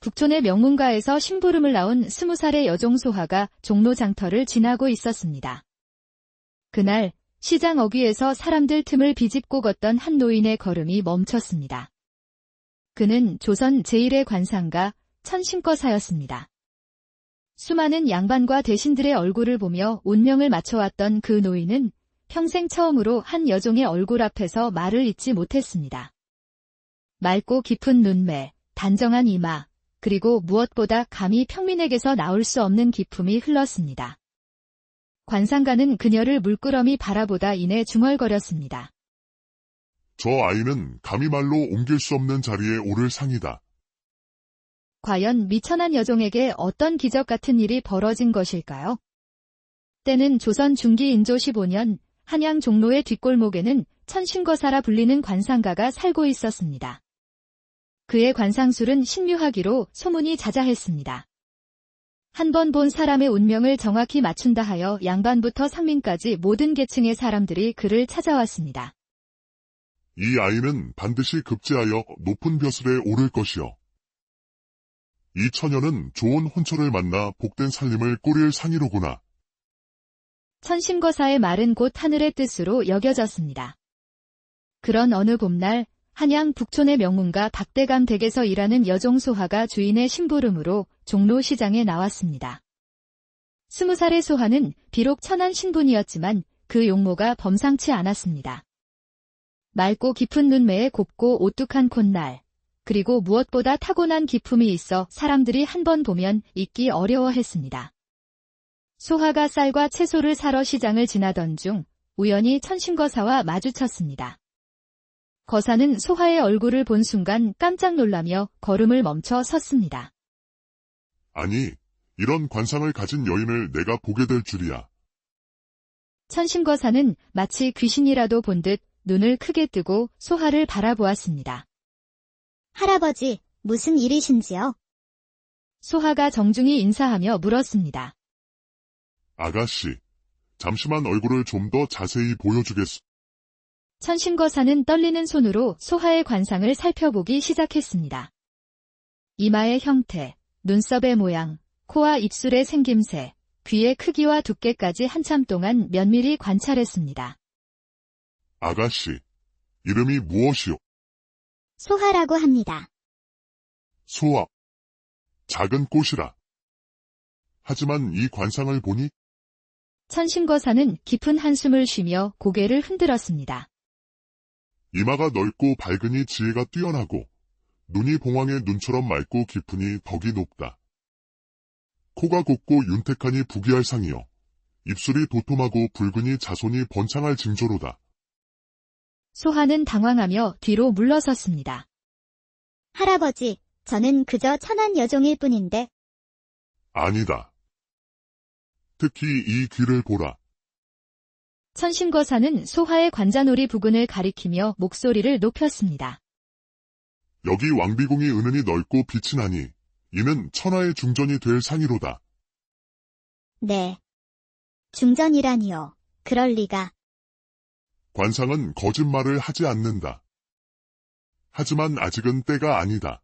북촌의 명문가에서 심부름을 나온 20살의 여종 소하가 종로 장터를 지나고 있었습니다. 그날 시장 어귀에서 사람들 틈을 비집고 걷던 한 노인의 걸음이 멈췄습니다. 그는 조선 제1의 관상가 천신거사였습니다. 수많은 양반과 대신들의 얼굴을 보며 운명을 맞춰왔던 그 노인은 평생 처음으로 한 여종의 얼굴 앞에서 말을 잇지 못했습니다. 맑고 깊은 눈매, 단정한 이마, 그리고 무엇보다 감히 평민에게서 나올 수 없는 기품이 흘렀습니다. 관상가는 그녀를 물끄러미 바라보다 이내 중얼거렸습니다. 저 아이는 감히 말로 옮길 수 없는 자리에 오를 상이다. 과연 미천한 여종에게 어떤 기적 같은 일이 벌어진 것일까요? 때는 조선 중기 인조 15년 한양 종로의 뒷골목에는 천신거사라 불리는 관상가가 살고 있었습니다. 그의 관상술은 신묘하기로 소문이 자자했습니다. 한 번 본 사람의 운명을 정확히 맞춘다 하여 양반부터 상민까지 모든 계층의 사람들이 그를 찾아왔습니다. 이 아이는 반드시 급제하여 높은 벼슬에 오를 것이요. 이 처녀는 좋은 혼처를 만나 복된 살림을 꾸릴 상이로구나. 천신거사의 말은 곧 하늘의 뜻으로 여겨졌습니다. 그런 어느 봄날 한양 북촌의 명문가 박대감 댁에서 일하는 여종 소하가 주인의 심부름으로 종로 시장에 나왔습니다. 20살의 소하는 비록 천한 신분이었지만 그 용모가 범상치 않았습니다. 맑고 깊은 눈매에 곱고 오뚝한 콧날, 그리고 무엇보다 타고난 기품이 있어 사람들이 한 번 보면 잊기 어려워했습니다. 소하가 쌀과 채소를 사러 시장을 지나던 중 우연히 천신거사와 마주쳤습니다. 거사는 소하의 얼굴을 본 순간 깜짝 놀라며 걸음을 멈춰 섰습니다. 아니, 이런 관상을 가진 여인을 내가 보게 될 줄이야. 천신거사는 마치 귀신이라도 본 듯 눈을 크게 뜨고 소하를 바라보았습니다. 할아버지, 무슨 일이신지요? 소하가 정중히 인사하며 물었습니다. 아가씨, 잠시만 얼굴을 좀 더 자세히 보여주겠소. 천신거사는 떨리는 손으로 소하의 관상을 살펴보기 시작했습니다. 이마의 형태, 눈썹의 모양, 코와 입술의 생김새, 귀의 크기와 두께까지 한참 동안 면밀히 관찰했습니다. 아가씨, 이름이 무엇이오? 소하라고 합니다. 소아. 작은 꽃이라. 하지만 이 관상을 보니 천신거사는 깊은 한숨을 쉬며 고개를 흔들었습니다. 이마가 넓고 밝으니 지혜가 뛰어나고 눈이 봉황의 눈처럼 맑고 깊으니 덕이 높다. 코가 곱고 윤택하니 부귀할 상이요. 입술이 도톰하고 붉으니 자손이 번창할 징조로다. 소하는 당황하며 뒤로 물러섰습니다. 할아버지, 저는 그저 천한 여종일 뿐인데. 아니다. 특히 이 귀를 보라. 천신거사는 소하의 관자놀이 부근을 가리키며 목소리를 높였습니다. 여기 왕비궁이 은은히 넓고 빛이 나니 이는 천하의 중전이 될 상이로다. 네. 중전이라니요. 그럴 리가. 관상은 거짓말을 하지 않는다. 하지만 아직은 때가 아니다.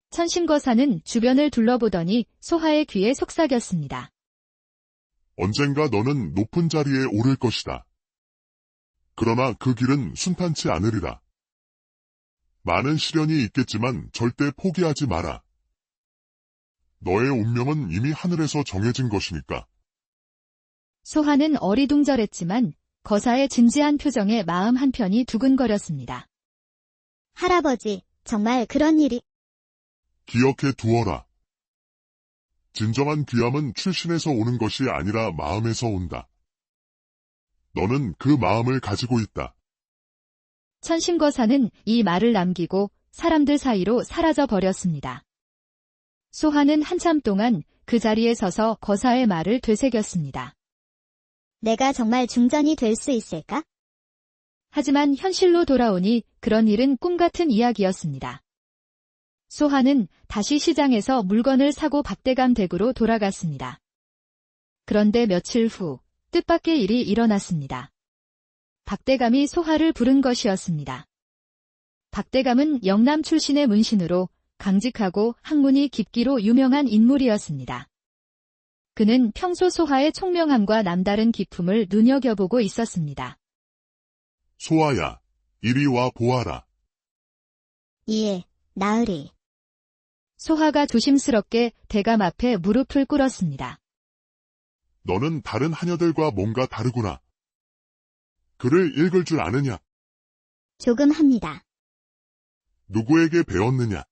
천신거사는 주변을 둘러보더니 소하의 귀에 속삭였습니다. 언젠가 너는 높은 자리에 오를 것이다. 그러나 그 길은 순탄치 않으리라. 많은 시련이 있겠지만 절대 포기하지 마라. 너의 운명은 이미 하늘에서 정해진 것이니까. 소하는 어리둥절했지만 거사의 진지한 표정에 마음 한편이 두근거렸습니다. 할아버지, 정말 그런 일이. 기억해 두어라. 진정한 귀함은 출신에서 오는 것이 아니라 마음에서 온다. 너는 그 마음을 가지고 있다. 천신거사는 이 말을 남기고 사람들 사이로 사라져 버렸습니다. 소하는 한참 동안 그 자리에 서서 거사의 말을 되새겼습니다. 내가 정말 중전이 될 수 있을까? 하지만 현실로 돌아오니 그런 일은 꿈같은 이야기였습니다. 소하는 다시 시장에서 물건을 사고 박대감 댁으로 돌아갔습니다. 그런데 며칠 후 뜻밖의 일이 일어났습니다. 박대감이 소하를 부른 것이었습니다. 박대감은 영남 출신의 문신으로 강직하고 학문이 깊기로 유명한 인물이었습니다. 그는 평소 소하의 총명함과 남다른 기품을 눈여겨보고 있었습니다. 소아야, 이리 와 보아라. 예, 나으리. 소하가 조심스럽게 대감 앞에 무릎을 꿇었습니다. 너는 다른 하녀들과 뭔가 다르구나. 글을 읽을 줄 아느냐? 조금 합니다. 누구에게 배웠느냐?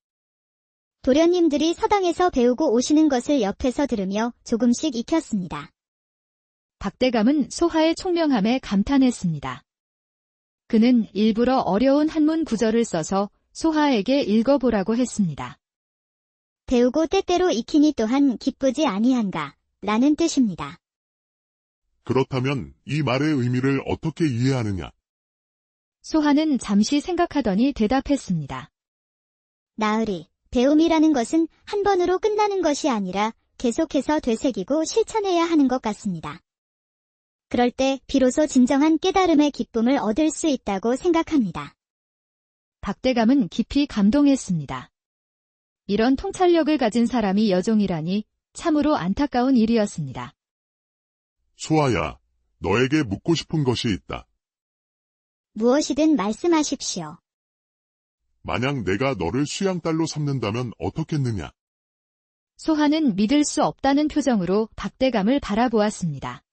도련님들이 서당에서 배우고 오시는 것을 옆에서 들으며 조금씩 익혔습니다. 박대감은 소하의 총명함에 감탄했습니다. 그는 일부러 어려운 한문 구절을 써서 소하에게 읽어보라고 했습니다. 배우고 때때로 익히니 또한 기쁘지 아니한가 라는 뜻입니다. 그렇다면 이 말의 의미를 어떻게 이해하느냐? 소하는 잠시 생각하더니 대답했습니다. 나으리, 배움이라는 것은 한 번으로 끝나는 것이 아니라 계속해서 되새기고 실천해야 하는 것 같습니다. 그럴 때 비로소 진정한 깨달음의 기쁨을 얻을 수 있다고 생각합니다. 박대감은 깊이 감동했습니다. 이런 통찰력을 가진 사람이 여종이라니 참으로 안타까운 일이었습니다. 소아야, 너에게 묻고 싶은 것이 있다. 무엇이든 말씀하십시오. 만약 내가 너를 수양딸로 삼는다면 어떻겠느냐? 소하는 믿을 수 없다는 표정으로 박대감을 바라보았습니다.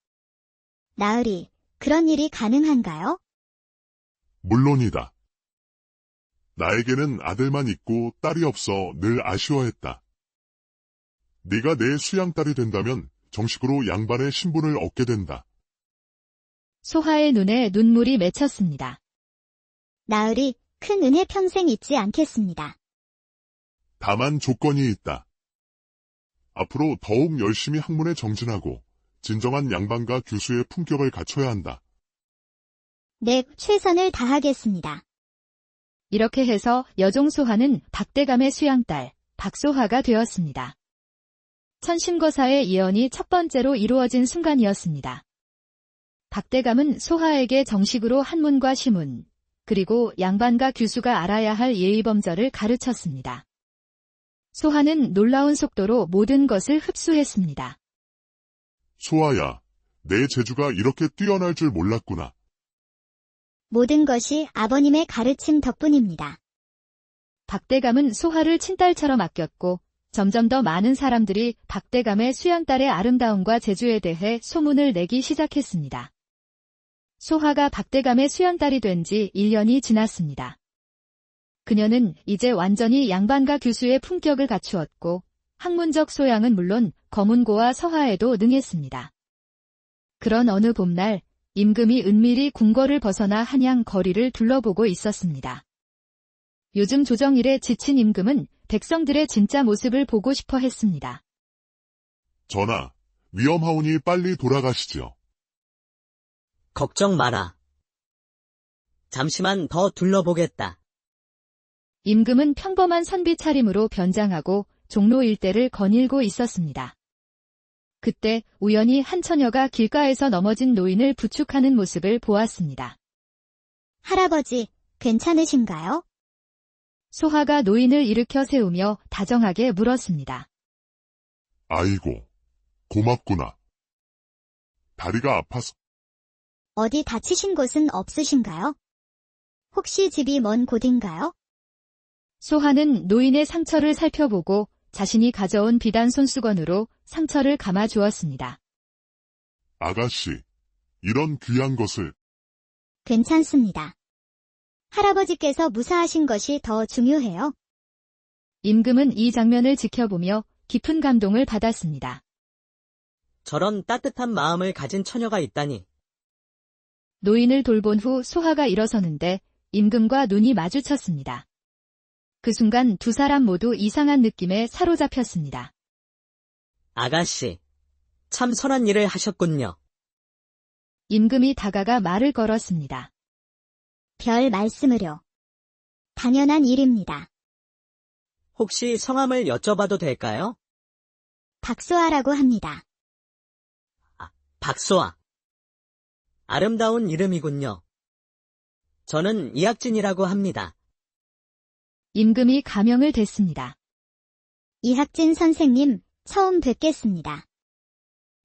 나으리, 그런 일이 가능한가요? 물론이다. 나에게는 아들만 있고 딸이 없어 늘 아쉬워했다. 네가 내 수양딸이 된다면 정식으로 양반의 신분을 얻게 된다. 소하의 눈에 눈물이 맺혔습니다. 나으리, 큰 은혜 평생 잊지 않겠습니다. 다만 조건이 있다. 앞으로 더욱 열심히 학문에 정진하고 진정한 양반과 교수의 품격을 갖춰야 한다. 네, 최선을 다하겠습니다. 이렇게 해서 여종 소하는 박대감의 수양딸 박소하가 되었습니다. 천심거사의 예언이 첫 번째로 이루어진 순간이었습니다. 박대감은 소하에게 정식으로 한문과 시문, 그리고 양반과 규수가 알아야 할 예의범절을 가르쳤습니다. 소하는 놀라운 속도로 모든 것을 흡수했습니다. 소아야, 내 재주가 이렇게 뛰어날 줄 몰랐구나. 모든 것이 아버님의 가르침 덕분입니다. 박대감은 소하를 친딸처럼 아꼈고 점점 더 많은 사람들이 박대감의 수양딸의 아름다움과 재주에 대해 소문을 내기 시작했습니다. 소하가 박대감의 수양딸이 된 지 1년이 지났습니다. 그녀는 이제 완전히 양반가 교수의 품격을 갖추었고 학문적 소양은 물론 거문고와 서화에도 능했습니다. 그런 어느 봄날 임금이 은밀히 궁궐을 벗어나 한양 거리를 둘러보고 있었습니다. 요즘 조정일에 지친 임금은 백성들의 진짜 모습을 보고 싶어 했습니다. 전하, 위험하오니 빨리 돌아가시지요. 걱정 마라. 잠시만 더 둘러보겠다. 임금은 평범한 선비 차림으로 변장하고 종로 일대를 거닐고 있었습니다. 그때 우연히 한 처녀가 길가에서 넘어진 노인을 부축하는 모습을 보았습니다. 할아버지, 괜찮으신가요? 소하가 노인을 일으켜 세우며 다정하게 물었습니다. 아이고, 고맙구나. 다리가 아파서. 어디 다치신 곳은 없으신가요? 혹시 집이 먼 곳인가요? 소하는 노인의 상처를 살펴보고 자신이 가져온 비단 손수건으로 상처를 감아 주었습니다. 아가씨, 이런 귀한 것을. 괜찮습니다. 할아버지께서 무사하신 것이 더 중요해요. 임금은 이 장면을 지켜보며 깊은 감동을 받았습니다. 저런 따뜻한 마음을 가진 처녀가 있다니. 노인을 돌본 후 소하가 일어서는데 임금과 눈이 마주쳤습니다. 그 순간 두 사람 모두 이상한 느낌에 사로잡혔습니다. 아가씨, 참 선한 일을 하셨군요. 임금이 다가가 말을 걸었습니다. 별 말씀을요. 당연한 일입니다. 혹시 성함을 여쭤봐도 될까요? 박소아라고 합니다. 박소아. 아름다운 이름이군요. 저는 이학진이라고 합니다. 임금이 가명을 댔습니다. 이학진 선생님, 처음 뵙겠습니다.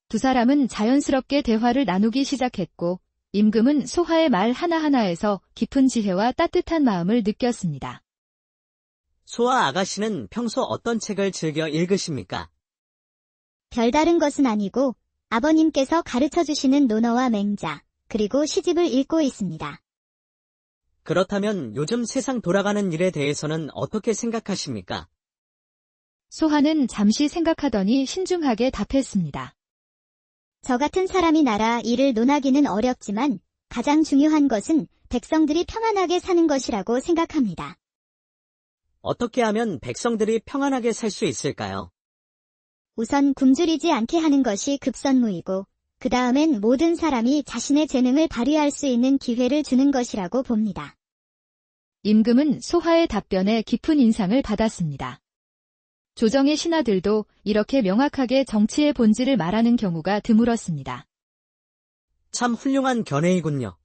두 사람은 자연스럽게 대화를 나누기 시작했고, 임금은 소하의 말 하나하나에서 깊은 지혜와 따뜻한 마음을 느꼈습니다. 소하 아가씨는 평소 어떤 책을 즐겨 읽으십니까? 별다른 것은 아니고 아버님께서 가르쳐 주시는 논어와 맹자, 그리고 시집을 읽고 있습니다. 그렇다면 요즘 세상 돌아가는 일에 대해서는 어떻게 생각하십니까? 소하는 잠시 생각하더니 신중하게 답했습니다. 저 같은 사람이 나라 일을 논하기는 어렵지만 가장 중요한 것은 백성들이 평안하게 사는 것이라고 생각합니다. 어떻게 하면 백성들이 평안하게 살 수 있을까요? 우선 굶주리지 않게 하는 것이 급선무이고 그 다음엔 모든 사람이 자신의 재능을 발휘할 수 있는 기회를 주는 것이라고 봅니다. 임금은 소하의 답변에 깊은 인상을 받았습니다. 조정의 신하들도 이렇게 명확하게 정치의 본질을 말하는 경우가 드물었습니다. 참 훌륭한 견해이군요.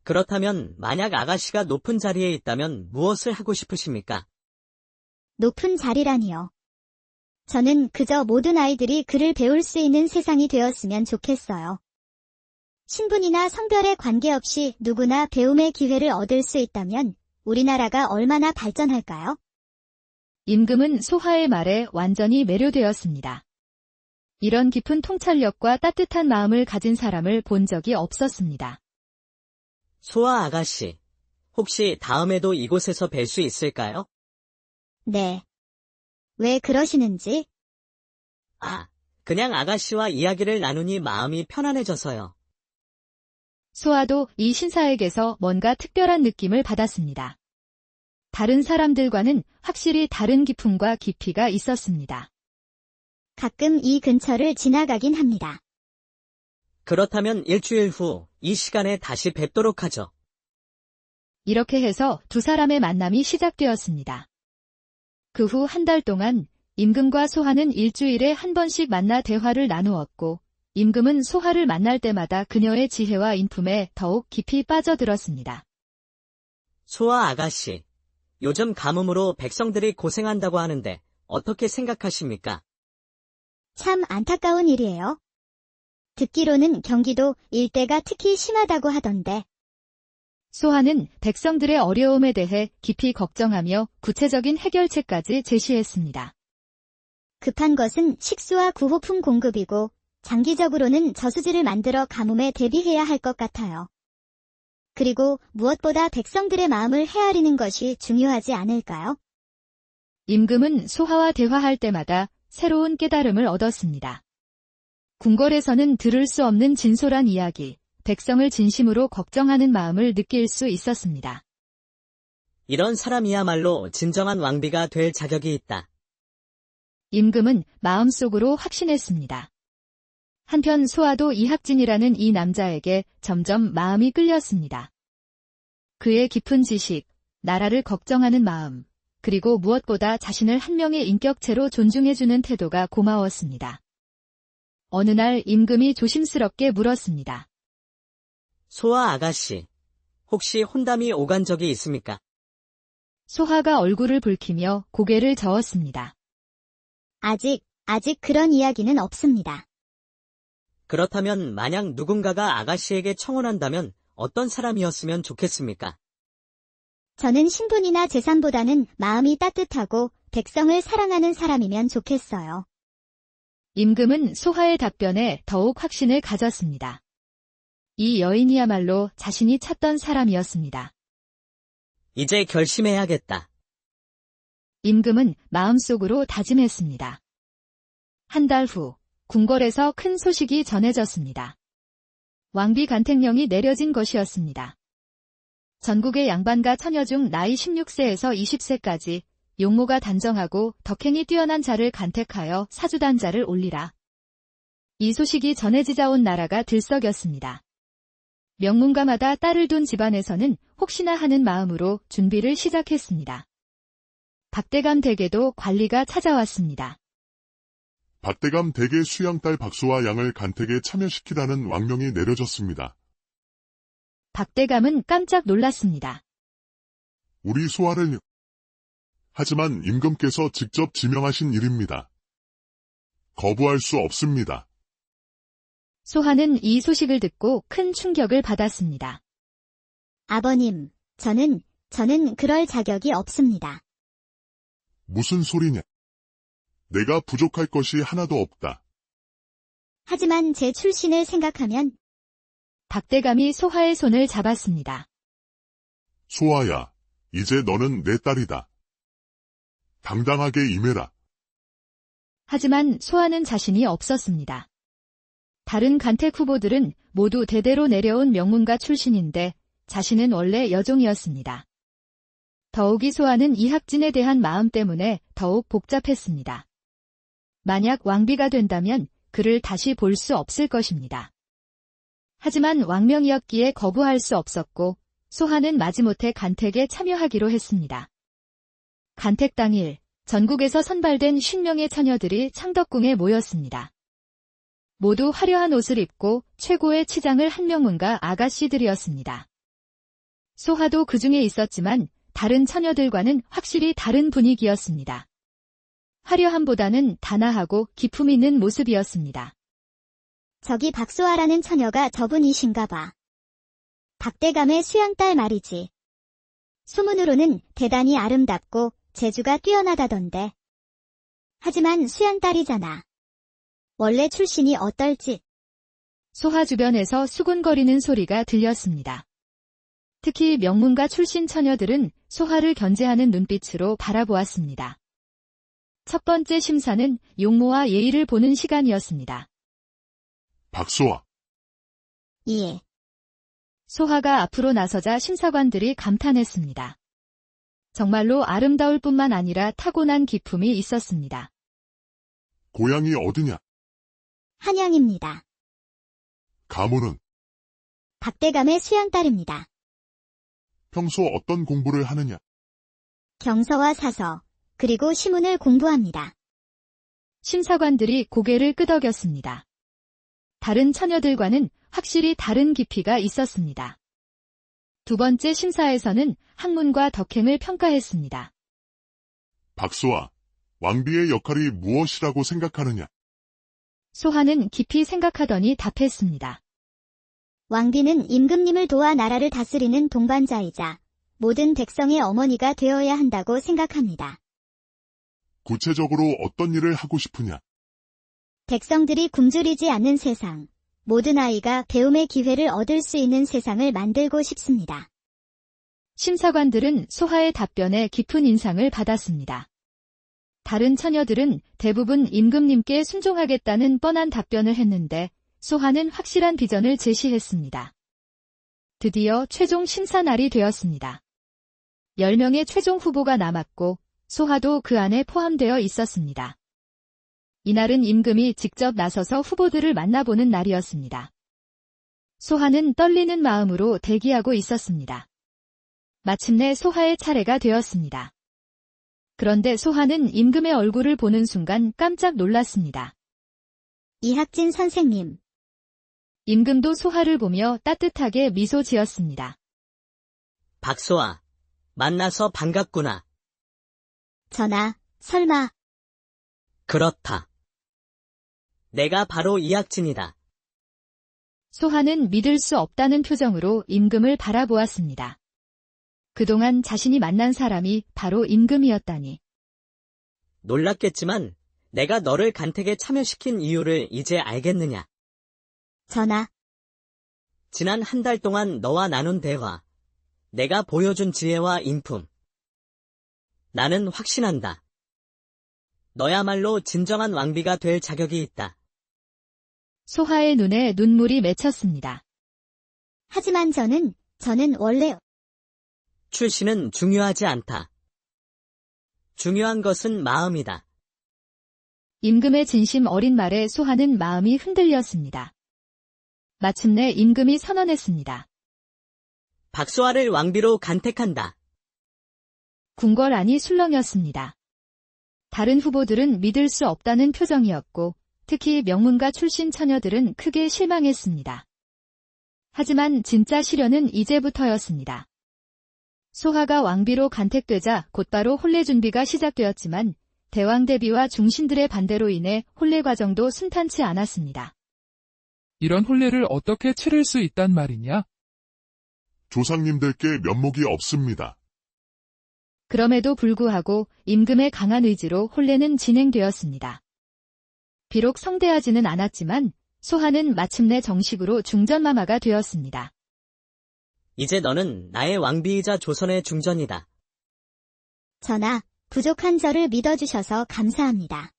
그렇다면 만약 아가씨가 높은 자리에 있다면 무엇을 하고 싶으십니까? 높은 자리라니요. 저는 그저 모든 아이들이 글을 배울 수 있는 세상이 되었으면 좋겠어요. 신분이나 성별에 관계없이 누구나 배움의 기회를 얻을 수 있다면 우리나라가 얼마나 발전할까요? 임금은 소하의 말에 완전히 매료되었습니다. 이런 깊은 통찰력과 따뜻한 마음을 가진 사람을 본 적이 없었습니다. 소하 아가씨, 혹시 다음에도 이곳에서 뵐 수 있을까요? 네. 왜 그러시는지? 그냥 아가씨와 이야기를 나누니 마음이 편안해져서요. 소하도 이 신사에게서 뭔가 특별한 느낌을 받았습니다. 다른 사람들과는 확실히 다른 기품과 깊이가 있었습니다. 가끔 이 근처를 지나가긴 합니다. 그렇다면 일주일 후 이 시간에 다시 뵙도록 하죠. 이렇게 해서 두 사람의 만남이 시작되었습니다. 그 후 한 달 동안 임금과 소하는 일주일에 한 번씩 만나 대화를 나누었고, 임금은 소하를 만날 때마다 그녀의 지혜와 인품에 더욱 깊이 빠져들었습니다. 소하 아가씨, 요즘 가뭄으로 백성들이 고생한다고 하는데 어떻게 생각하십니까? 참 안타까운 일이에요. 듣기로는 경기도 일대가 특히 심하다고 하던데. 소하는 백성들의 어려움에 대해 깊이 걱정하며 구체적인 해결책까지 제시했습니다. 급한 것은 식수와 구호품 공급이고 장기적으로는 저수지를 만들어 가뭄에 대비해야 할 것 같아요. 그리고 무엇보다 백성들의 마음을 헤아리는 것이 중요하지 않을까요? 임금은 소하와 대화할 때마다 새로운 깨달음을 얻었습니다. 궁궐에서는 들을 수 없는 진솔한 이야기, 백성을 진심으로 걱정하는 마음을 느낄 수 있었습니다. 이런 사람이야말로 진정한 왕비가 될 자격이 있다. 임금은 마음속으로 확신했습니다. 한편 소하도 이학진이라는 이 남자에게 점점 마음이 끌렸습니다. 그의 깊은 지식, 나라를 걱정하는 마음, 그리고 무엇보다 자신을 한 명의 인격체로 존중해주는 태도가 고마웠습니다. 어느 날 임금이 조심스럽게 물었습니다. 소하 아가씨, 혹시 혼담이 오간 적이 있습니까? 소하가 얼굴을 붉히며 고개를 저었습니다. 아직 그런 이야기는 없습니다. 그렇다면 만약 누군가가 아가씨에게 청혼한다면 어떤 사람이었으면 좋겠습니까? 저는 신분이나 재산보다는 마음이 따뜻하고 백성을 사랑하는 사람이면 좋겠어요. 임금은 소하의 답변에 더욱 확신을 가졌습니다. 이 여인이야말로 자신이 찾던 사람이었습니다. 이제 결심해야겠다. 임금은 마음속으로 다짐했습니다. 한 달 후, 궁궐에서 큰 소식이 전해졌습니다. 왕비 간택령이 내려진 것이었습니다. 전국의 양반과 처녀 중 나이 16세에서 20세까지 용모가 단정하고 덕행이 뛰어난 자를 간택하여 사주단자를 올리라. 이 소식이 전해지자 온 나라가 들썩였습니다. 명문가마다 딸을 둔 집안에서는 혹시나 하는 마음으로 준비를 시작했습니다. 박대감 댁에도 관리가 찾아왔습니다. 박대감 댁의 수양딸 박소와 양을 간택에 참여시키라는 왕명이 내려졌습니다. 박대감은 깜짝 놀랐습니다. 우리 소아를 하지만 임금께서 직접 지명하신 일입니다. 거부할 수 없습니다. 소하는 이 소식을 듣고 큰 충격을 받았습니다. 아버님, 저는 그럴 자격이 없습니다. 무슨 소리냐? 내가 부족할 것이 하나도 없다. 하지만 제 출신을 생각하면 박대감이 소하의 손을 잡았습니다. 소아야, 이제 너는 내 딸이다. 당당하게 임해라. 하지만 소하는 자신이 없었습니다. 다른 간택 후보들은 모두 대대로 내려온 명문가 출신인데 자신은 원래 여종이었습니다. 더욱이 소하는 이학진에 대한 마음 때문에 더욱 복잡했습니다. 만약 왕비가 된다면 그를 다시 볼 수 없을 것입니다. 하지만 왕명이었기에 거부할 수 없었고 소하는 마지못해 간택에 참여하기로 했습니다. 간택 당일 전국에서 선발된 50명의 처녀들이 창덕궁에 모였습니다. 모두 화려한 옷을 입고 최고의 치장을 한 명문가 아가씨들이었습니다. 소하도 그 중에 있었지만 다른 처녀들과는 확실히 다른 분위기였습니다. 화려함보다는 단아하고 기품 있는 모습이었습니다. 저기 박소아라는 처녀가 저분이신가 봐. 박대감의 수양딸 말이지. 소문으로는 대단히 아름답고 재주가 뛰어나다던데. 하지만 수양딸이잖아. 원래 출신이 어떨지. 소하 주변에서 수군거리는 소리가 들렸습니다. 특히 명문가 출신 처녀들은 소하를 견제하는 눈빛으로 바라보았습니다. 첫 번째 심사는 용모와 예의를 보는 시간이었습니다. 박소아, 예. 소하가 앞으로 나서자 심사관들이 감탄했습니다. 정말로 아름다울 뿐만 아니라 타고난 기품이 있었습니다. 고향이 어디냐? 한양입니다. 가문은 박대감의 수양딸입니다. 평소 어떤 공부를 하느냐? 경서와 사서, 그리고 시문을 공부합니다. 심사관들이 고개를 끄덕였습니다. 다른 처녀들과는 확실히 다른 깊이가 있었습니다. 두 번째 심사에서는 학문과 덕행을 평가했습니다. 박소아, 왕비의 역할이 무엇이라고 생각하느냐? 소하는 깊이 생각하더니 답했습니다. 왕비는 임금님을 도와 나라를 다스리는 동반자이자 모든 백성의 어머니가 되어야 한다고 생각합니다. 구체적으로 어떤 일을 하고 싶으냐? 백성들이 굶주리지 않는 세상, 모든 아이가 배움의 기회를 얻을 수 있는 세상을 만들고 싶습니다. 심사관들은 소하의 답변에 깊은 인상을 받았습니다. 다른 처녀들은 대부분 임금님께 순종하겠다는 뻔한 답변을 했는데 소하는 확실한 비전을 제시했습니다. 드디어 최종 심사 날이 되었습니다. 10명의 최종 후보가 남았고 소하도 그 안에 포함되어 있었습니다. 이날은 임금이 직접 나서서 후보들을 만나보는 날이었습니다. 소하는 떨리는 마음으로 대기하고 있었습니다. 마침내 소하의 차례가 되었습니다. 그런데 소하는 임금의 얼굴을 보는 순간 깜짝 놀랐습니다. 이학진 선생님. 임금도 소하를 보며 따뜻하게 미소 지었습니다. 박소아, 만나서 반갑구나. 전하, 설마. 그렇다. 내가 바로 이학진이다. 소하는 믿을 수 없다는 표정으로 임금을 바라보았습니다. 그동안 자신이 만난 사람이 바로 임금이었다니. 놀랐겠지만 내가 너를 간택에 참여시킨 이유를 이제 알겠느냐? 전하, 지난 한 달 동안 너와 나눈 대화, 내가 보여준 지혜와 인품. 나는 확신한다. 너야말로 진정한 왕비가 될 자격이 있다. 소하의 눈에 눈물이 맺혔습니다. 하지만 저는 원래 출신은 중요하지 않다. 중요한 것은 마음이다. 임금의 진심 어린 말에 소하는 마음이 흔들렸습니다. 마침내 임금이 선언했습니다. 박소아를 왕비로 간택한다. 궁궐안이 술렁였습니다. 다른 후보들은 믿을 수 없다는 표정이었고 특히 명문가 출신 처녀들은 크게 실망했습니다. 하지만 진짜 시련은 이제부터였습니다. 소하가 왕비로 간택되자 곧바로 혼례 준비가 시작되었지만 대왕 대비와 중신들의 반대로 인해 혼례 과정도 순탄치 않았습니다. 이런 혼례를 어떻게 치를 수 있단 말이냐? 조상님들께 면목이 없습니다. 그럼에도 불구하고 임금의 강한 의지로 혼례는 진행되었습니다. 비록 성대하지는 않았지만 소하는 마침내 정식으로 중전마마가 되었습니다. 이제 너는 나의 왕비이자 조선의 중전이다. 전하, 부족한 저를 믿어주셔서 감사합니다.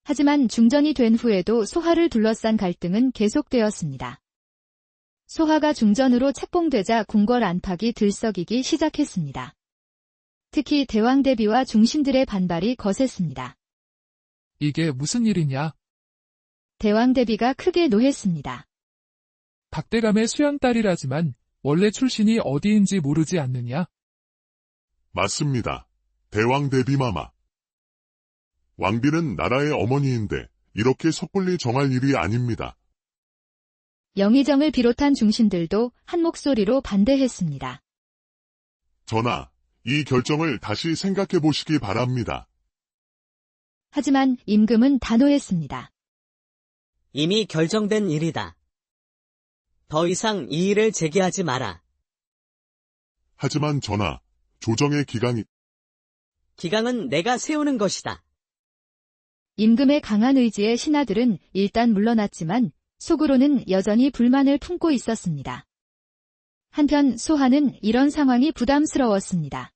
하지만 중전이 된 후에도 소하를 둘러싼 갈등은 계속되었습니다. 소하가 중전으로 책봉되자 궁궐 안팎이 들썩이기 시작했습니다. 특히 대왕 대비와 중신들의 반발이 거셌습니다. 이게 무슨 일이냐? 대왕 대비가 크게 노했습니다. 박대감의 수연딸이라지만 원래 출신이 어디인지 모르지 않느냐? 맞습니다. 대왕 대비마마. 왕비는 나라의 어머니인데 이렇게 섣불리 정할 일이 아닙니다. 영의정을 비롯한 중신들도 한 목소리로 반대했습니다. 전하, 이 결정을 다시 생각해 보시기 바랍니다. 하지만 임금은 단호했습니다. 이미 결정된 일이다. 더 이상 이 일을 제기하지 마라. 하지만 전하, 조정의 기강은 내가 세우는 것이다. 임금의 강한 의지에 신하들은 일단 물러났지만 속으로는 여전히 불만을 품고 있었습니다. 한편 소하는 이런 상황이 부담스러웠습니다.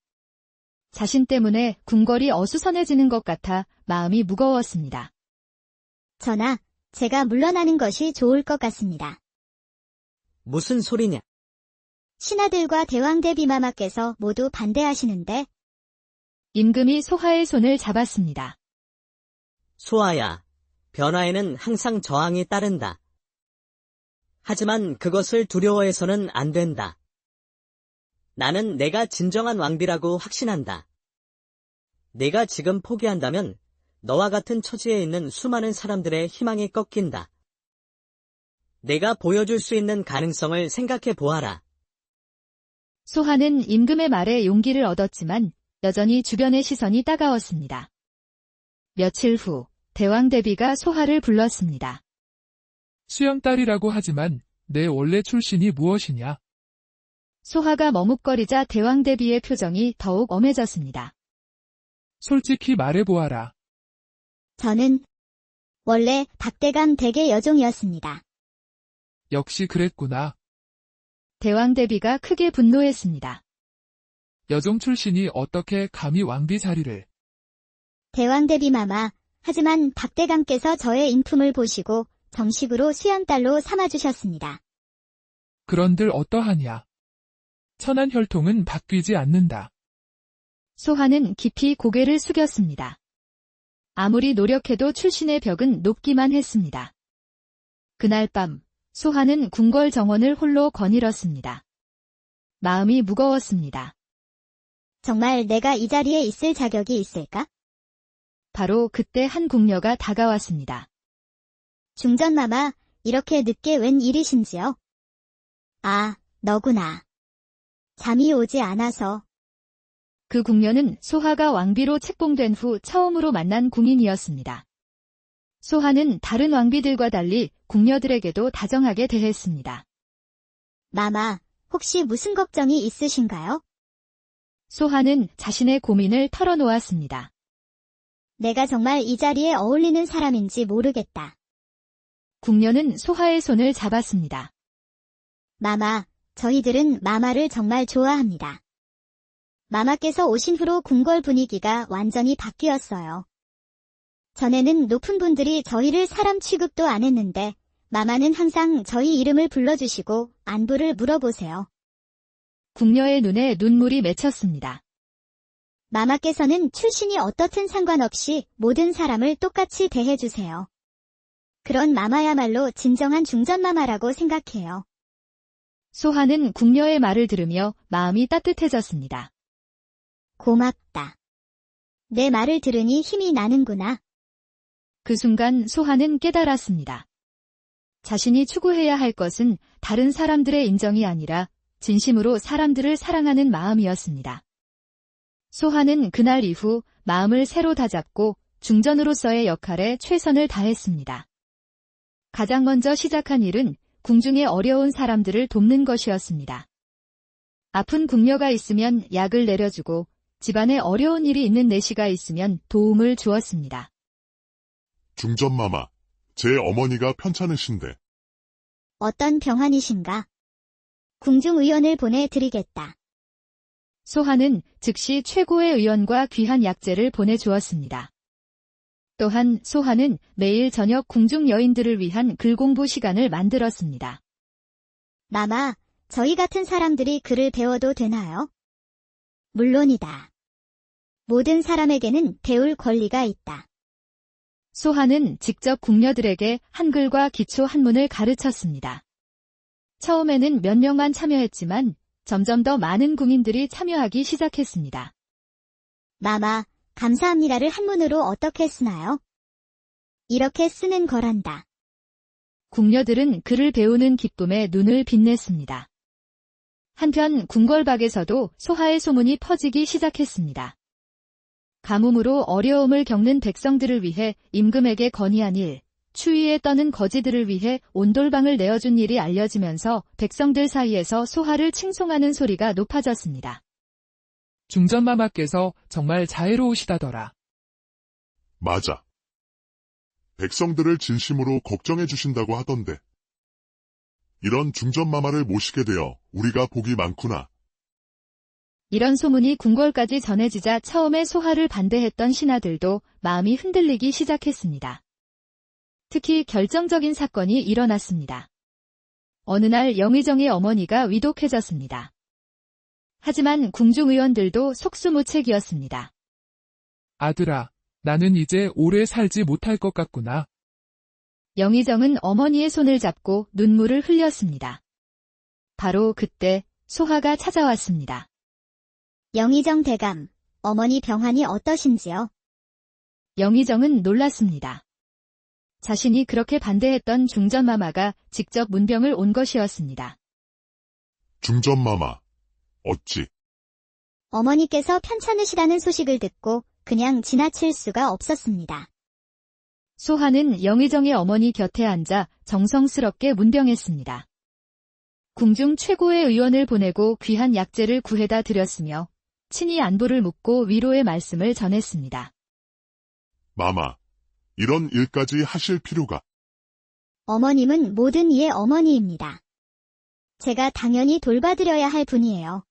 자신 때문에 궁궐이 어수선해지는 것 같아 마음이 무거웠습니다. 전하, 제가 물러나는 것이 좋을 것 같습니다. 무슨 소리냐? 신하들과 대왕 대비마마께서 모두 반대하시는데 임금이 소하의 손을 잡았습니다. 소아야, 변화에는 항상 저항이 따른다. 하지만 그것을 두려워해서는 안 된다. 나는 내가 진정한 왕비라고 확신한다. 내가 지금 포기한다면 너와 같은 처지에 있는 수많은 사람들의 희망이 꺾인다. 내가 보여줄 수 있는 가능성을 생각해 보아라. 소하는 임금의 말에 용기를 얻었지만 여전히 주변의 시선이 따가웠습니다. 며칠 후 대왕 대비가 소하를 불렀습니다. 수연딸이라고 하지만 내 원래 출신이 무엇이냐? 소하가 머뭇거리자 대왕 대비의 표정이 더욱 엄해졌습니다. 솔직히 말해보아라. 저는 원래 박대감 댁의 여종이었습니다. 역시 그랬구나. 대왕 대비가 크게 분노했습니다. 여종 출신이 어떻게 감히 왕비 자리를. 대왕 대비마마, 하지만 박대감께서 저의 인품을 보시고 정식으로 수연딸로 삼아주셨습니다. 그런들 어떠하냐? 천한 혈통은 바뀌지 않는다. 소하는 깊이 고개를 숙였습니다. 아무리 노력해도 출신의 벽은 높기만 했습니다. 그날 밤 소하는 궁궐 정원을 홀로 거닐었습니다. 마음이 무거웠습니다. 정말 내가 이 자리에 있을 자격이 있을까? 바로 그때 한 궁녀가 다가왔습니다. 중전마마, 이렇게 늦게 웬 일이신지요? 아, 너구나. 잠이 오지 않아서. 그 궁녀는 소하가 왕비로 책봉된 후 처음으로 만난 궁인이었습니다. 소하는 다른 왕비들과 달리 궁녀들에게도 다정하게 대했습니다. 마마, 혹시 무슨 걱정이 있으신가요? 소하는 자신의 고민을 털어놓았습니다. 내가 정말 이 자리에 어울리는 사람인지 모르겠다. 궁녀는 소하의 손을 잡았습니다. 마마, 저희들은 마마를 정말 좋아합니다. 마마께서 오신 후로 궁궐 분위기가 완전히 바뀌었어요. 전에는 높은 분들이 저희를 사람 취급도 안 했는데 마마는 항상 저희 이름을 불러주시고 안부를 물어보세요. 궁녀의 눈에 눈물이 맺혔습니다. 마마께서는 출신이 어떻든 상관없이 모든 사람을 똑같이 대해주세요. 그런 마마야말로 진정한 중전마마라고 생각해요. 소하는 궁녀의 말을 들으며 마음이 따뜻해졌습니다. 고맙다. 내 말을 들으니 힘이 나는구나. 그 순간 소하는 깨달았습니다. 자신이 추구해야 할 것은 다른 사람들의 인정이 아니라 진심으로 사람들을 사랑하는 마음이었습니다. 소하는 그날 이후 마음을 새로 다잡고 중전으로서의 역할에 최선을 다했습니다. 가장 먼저 시작한 일은 궁중의 어려운 사람들을 돕는 것이었습니다. 아픈 궁녀가 있으면 약을 내려주고 집안에 어려운 일이 있는 내시가 있으면 도움을 주었습니다. 중전마마, 제 어머니가 편찮으신데 어떤 병환이신가? 궁중의원을 보내드리겠다. 소하는 즉시 최고의 의원과 귀한 약재를 보내주었습니다. 또한 소하는 매일 저녁 궁중 여인들을 위한 글공부 시간을 만들었습니다. 마마, 저희 같은 사람들이 글을 배워도 되나요? 물론이다. 모든 사람에게는 배울 권리가 있다. 소하는 직접 궁녀들에게 한글과 기초 한문을 가르쳤습니다. 처음에는 몇 명만 참여했지만 점점 더 많은 궁인들이 참여하기 시작했습니다. 마마, 감사합니다를 한문으로 어떻게 쓰나요? 이렇게 쓰는 거란다. 궁녀들은 글을 배우는 기쁨에 눈을 빛냈습니다. 한편 궁궐박에서도 소하의 소문이 퍼지기 시작했습니다. 가뭄으로 어려움을 겪는 백성들을 위해 임금에게 건의한 일, 추위에 떠는 거지들을 위해 온돌방을 내어준 일이 알려지면서 백성들 사이에서 소하를 칭송하는 소리가 높아졌습니다. 중전마마께서 정말 자애로우시다더라. 맞아. 백성들을 진심으로 걱정해 주신다고 하던데. 이런 중전마마를 모시게 되어 우리가 복이 많구나. 이런 소문이 궁궐까지 전해지자 처음에 소하를 반대했던 신하들도 마음이 흔들리기 시작했습니다. 특히 결정적인 사건이 일어났습니다. 어느 날 영의정의 어머니가 위독해졌습니다. 하지만 궁중의원들도 속수무책이었습니다. 아들아, 나는 이제 오래 살지 못할 것 같구나. 영의정은 어머니의 손을 잡고 눈물을 흘렸습니다. 바로 그때 소하가 찾아왔습니다. 영의정 대감, 어머니 병환이 어떠신지요? 영의정은 놀랐습니다. 자신이 그렇게 반대했던 중전마마가 직접 문병을 온 것이었습니다. 중전마마, 어찌? 어머니께서 편찮으시다는 소식을 듣고 그냥 지나칠 수가 없었습니다. 소하는 영의정의 어머니 곁에 앉아 정성스럽게 문병했습니다. 궁중 최고의 의원을 보내고 귀한 약재를 구해다 드렸으며 친히 안부를 묻고 위로의 말씀을 전했습니다. 마마, 이런 일까지 하실 필요가. 어머님은 모든 이의 어머니입니다. 제가 당연히 돌봐드려야 할 분이에요.